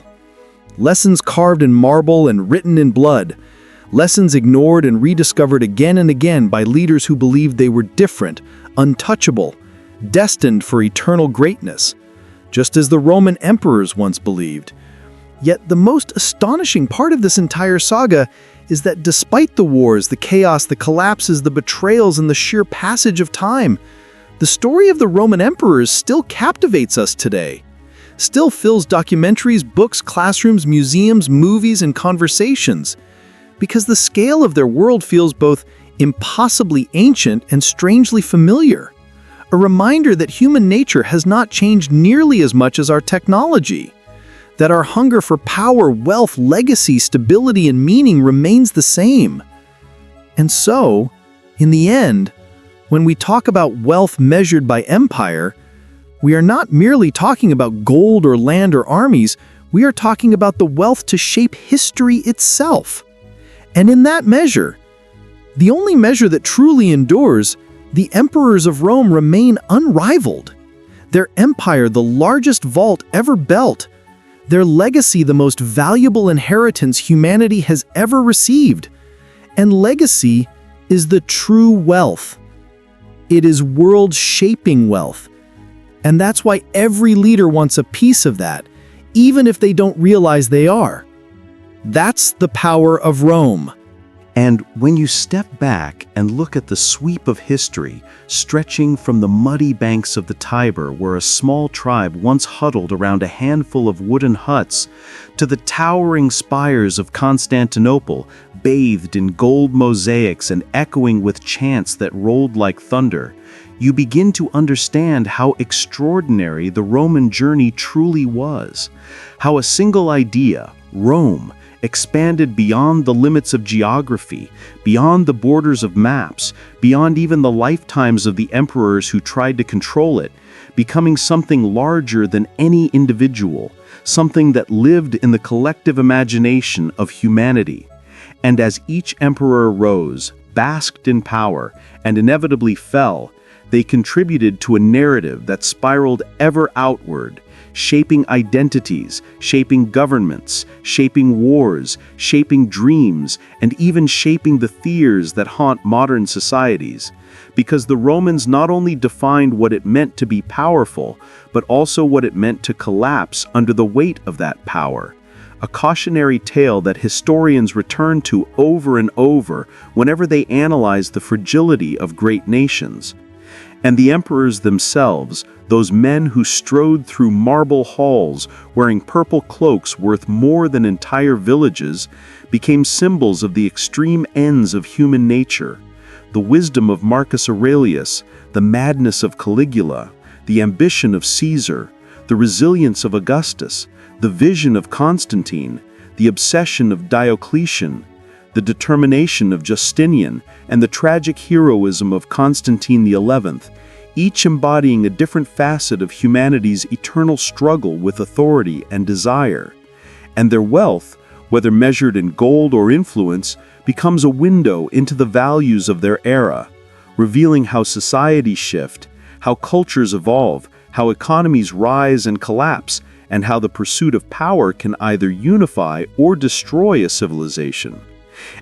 Lessons carved in marble and written in blood. Lessons ignored and rediscovered again and again by leaders who believed they were different, untouchable, destined for eternal greatness, just as the Roman emperors once believed. Yet the most astonishing part of this entire saga is that despite the wars, the chaos, the collapses, the betrayals, and the sheer passage of time, the story of the Roman emperors still captivates us today. still fills documentaries, books, classrooms, museums, movies, and conversations, because the scale of their world feels both impossibly ancient and strangely familiar. A reminder that human nature has not changed nearly as much as our technology, that our hunger for power, wealth, legacy, stability, and meaning remains the same. And so, in the end, when we talk about wealth measured by empire, we are not merely talking about gold or land or armies, we are talking about the wealth to shape history itself. And in that measure, the only measure that truly endures, the emperors of Rome remain unrivaled. Their empire, the largest vault ever built. Their legacy, the most valuable inheritance humanity has ever received. And legacy is the true wealth. It is world-shaping wealth. And that's why every leader wants a piece of that, even if they don't realize they are. That's the power of Rome. And when you step back and look at the sweep of history, stretching from the muddy banks of the Tiber, where a small tribe once huddled around a handful of wooden huts, to the towering spires of Constantinople, bathed in gold mosaics and echoing with chants that rolled like thunder, you begin to understand how extraordinary the Roman journey truly was. How a single idea, Rome, expanded beyond the limits of geography, beyond the borders of maps, beyond even the lifetimes of the emperors who tried to control it, becoming something larger than any individual, something that lived in the collective imagination of humanity. And as each emperor rose, basked in power, and inevitably fell, they contributed to a narrative that spiraled ever outward, shaping identities, shaping governments, shaping wars, shaping dreams, and even shaping the fears that haunt modern societies. Because the Romans not only defined what it meant to be powerful, but also what it meant to collapse under the weight of that power. A cautionary tale that historians return to over and over whenever they analyze the fragility of great nations. And the emperors themselves, those men who strode through marble halls wearing purple cloaks worth more than entire villages, became symbols of the extreme ends of human nature. The wisdom of Marcus Aurelius, the madness of Caligula, the ambition of Caesar, the resilience of Augustus, the vision of Constantine, the obsession of Diocletian, the determination of Justinian, and the tragic heroism of Constantine XI, each embodying a different facet of humanity's eternal struggle with authority and desire. And their wealth, whether measured in gold or influence, becomes a window into the values of their era, revealing how societies shift, how cultures evolve, how economies rise and collapse, and how the pursuit of power can either unify or destroy a civilization.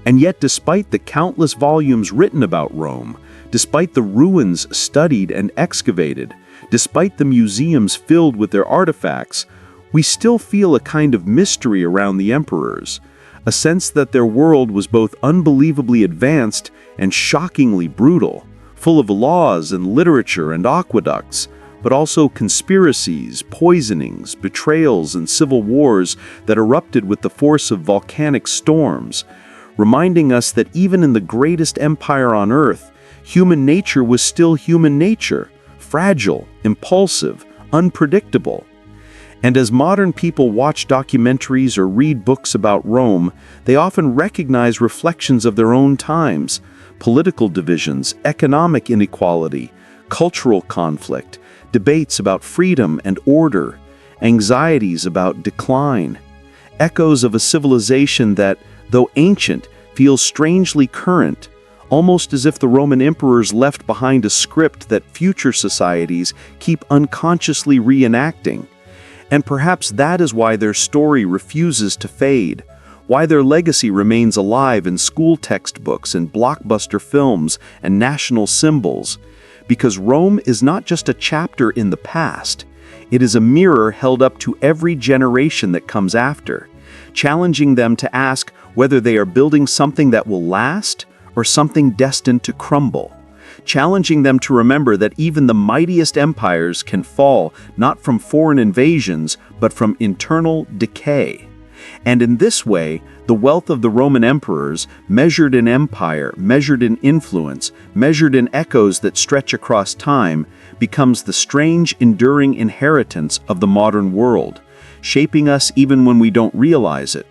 And yet, despite the countless volumes written about Rome, despite the ruins studied and excavated, despite the museums filled with their artifacts, we still feel a kind of mystery around the emperors, a sense that their world was both unbelievably advanced and shockingly brutal, full of laws and literature and aqueducts, but also conspiracies, poisonings, betrayals, and civil wars that erupted with the force of volcanic storms, reminding us that even in the greatest empire on earth, human nature was still human nature, fragile, impulsive, unpredictable. And as modern people watch documentaries or read books about Rome, they often recognize reflections of their own times: political divisions, economic inequality, cultural conflict, debates about freedom and order, anxieties about decline, echoes of a civilization that, though ancient, feels strangely current, almost as if the Roman emperors left behind a script that future societies keep unconsciously reenacting. And perhaps that is why their story refuses to fade, why their legacy remains alive in school textbooks and blockbuster films and national symbols. Because Rome is not just a chapter in the past, it is a mirror held up to every generation that comes after, challenging them to ask whether they are building something that will last or something destined to crumble, challenging them to remember that even the mightiest empires can fall not from foreign invasions, but from internal decay. And in this way, the wealth of the Roman emperors, measured in empire, measured in influence, measured in echoes that stretch across time, becomes the strange, enduring inheritance of the modern world, shaping us even when we don't realize it,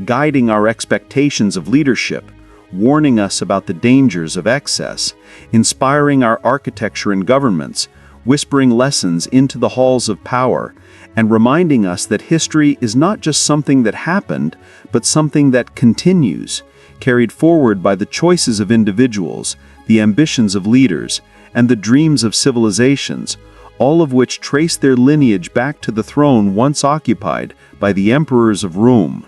guiding our expectations of leadership, warning us about the dangers of excess, inspiring our architecture and governments, whispering lessons into the halls of power, and reminding us that history is not just something that happened, but something that continues, carried forward by the choices of individuals, the ambitions of leaders, and the dreams of civilizations, all of which trace their lineage back to the throne once occupied by the emperors of Rome.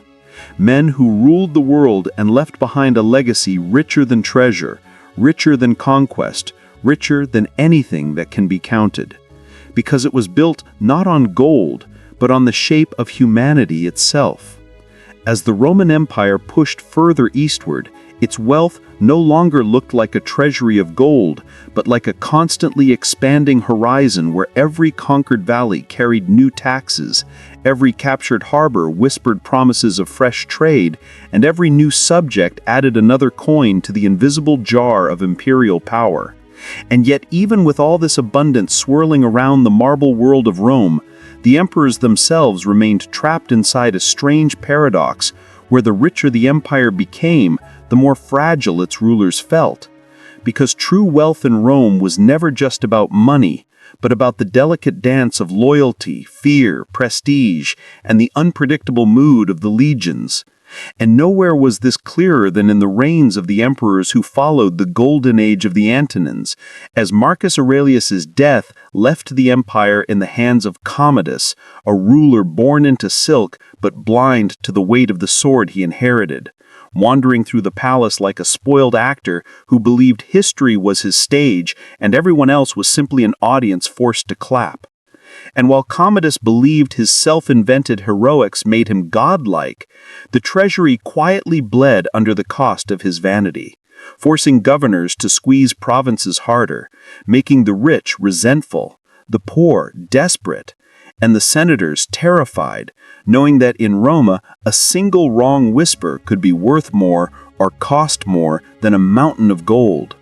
Men who ruled the world and left behind a legacy richer than treasure, richer than conquest, richer than anything that can be counted. Because it was built not on gold, but on the shape of humanity itself. As the Roman Empire pushed further eastward, its wealth no longer looked like a treasury of gold, but like a constantly expanding horizon where every conquered valley carried new taxes, every captured harbor whispered promises of fresh trade, and every new subject added another coin to the invisible jar of imperial power. And yet, even with all this abundance swirling around the marble world of Rome, the emperors themselves remained trapped inside a strange paradox where the richer the empire became, the more fragile its rulers felt. Because true wealth in Rome was never just about money, but about the delicate dance of loyalty, fear, prestige, and the unpredictable mood of the legions. And nowhere was this clearer than in the reigns of the emperors who followed the golden age of the Antonines, as Marcus Aurelius's death left the empire in the hands of Commodus, a ruler born into silk but blind to the weight of the sword he inherited, wandering through the palace like a spoiled actor who believed history was his stage and everyone else was simply an audience forced to clap. And while Commodus believed his self-invented heroics made him godlike, the treasury quietly bled under the cost of his vanity, forcing governors to squeeze provinces harder, making the rich resentful, the poor desperate, and the senators terrified, knowing that in Roma a single wrong whisper could be worth more or cost more than a mountain of gold.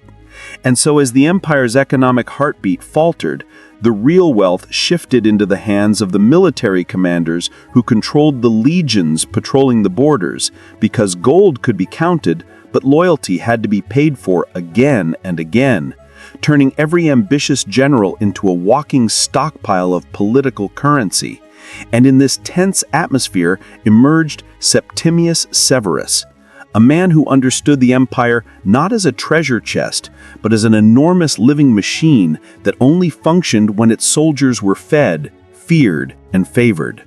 And so as the empire's economic heartbeat faltered, the real wealth shifted into the hands of the military commanders who controlled the legions patrolling the borders, because gold could be counted, but loyalty had to be paid for again and again, turning every ambitious general into a walking stockpile of political currency. And in this tense atmosphere emerged Septimius Severus, a man who understood the empire not as a treasure chest, but as an enormous living machine that only functioned when its soldiers were fed, feared, and favored.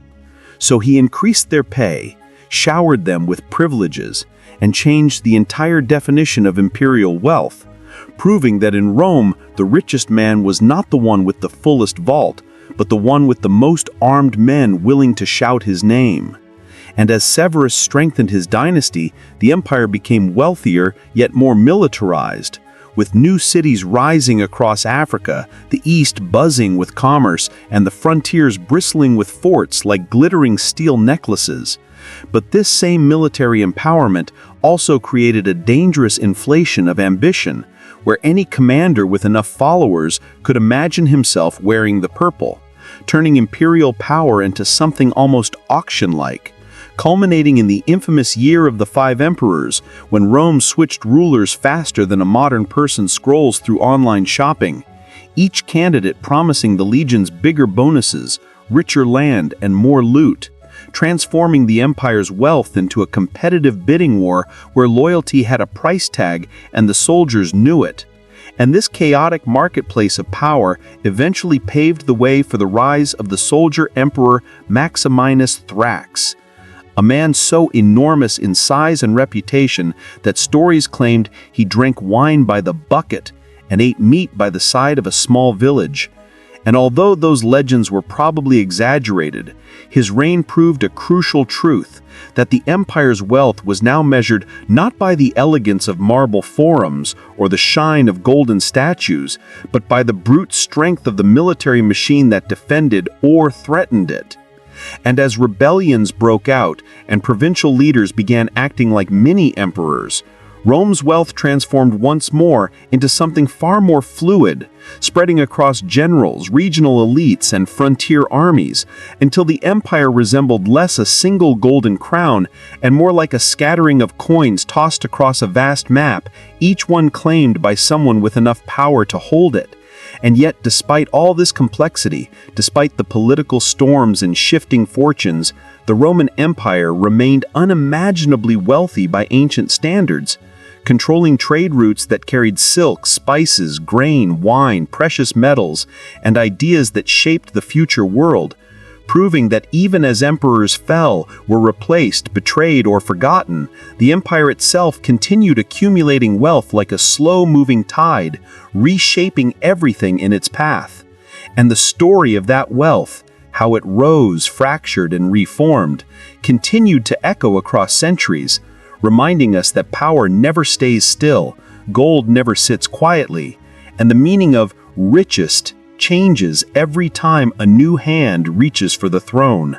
So he increased their pay, showered them with privileges, and changed the entire definition of imperial wealth, proving that in Rome the richest man was not the one with the fullest vault, but the one with the most armed men willing to shout his name. And as Severus strengthened his dynasty, the empire became wealthier yet more militarized, with new cities rising across Africa, the east buzzing with commerce, and the frontiers bristling with forts like glittering steel necklaces. But this same military empowerment also created a dangerous inflation of ambition, where any commander with enough followers could imagine himself wearing the purple, turning imperial power into something almost auction-like, culminating in the infamous Year of the Five Emperors, when Rome switched rulers faster than a modern person scrolls through online shopping, each candidate promising the legions bigger bonuses, richer land, and more loot, transforming the empire's wealth into a competitive bidding war where loyalty had a price tag and the soldiers knew it. And this chaotic marketplace of power eventually paved the way for the rise of the soldier emperor Maximinus Thrax, a man so enormous in size and reputation that stories claimed he drank wine by the bucket and ate meat by the side of a small village. And although those legends were probably exaggerated, his reign proved a crucial truth, that the empire's wealth was now measured not by the elegance of marble forums or the shine of golden statues, but by the brute strength of the military machine that defended or threatened it. And as rebellions broke out and provincial leaders began acting like mini-emperors, Rome's wealth transformed once more into something far more fluid, spreading across generals, regional elites, and frontier armies, until the empire resembled less a single golden crown and more like a scattering of coins tossed across a vast map, each one claimed by someone with enough power to hold it. And yet, despite all this complexity, despite the political storms and shifting fortunes, the Roman Empire remained unimaginably wealthy by ancient standards, controlling trade routes that carried silk, spices, grain, wine, precious metals, and ideas that shaped the future world, proving that even as emperors fell, were replaced, betrayed, or forgotten, the empire itself continued accumulating wealth like a slow-moving tide, reshaping everything in its path. And the story of that wealth, how it rose, fractured, and reformed, continued to echo across centuries, reminding us that power never stays still, gold never sits quietly, and the meaning of richest changes every time a new hand reaches for the throne.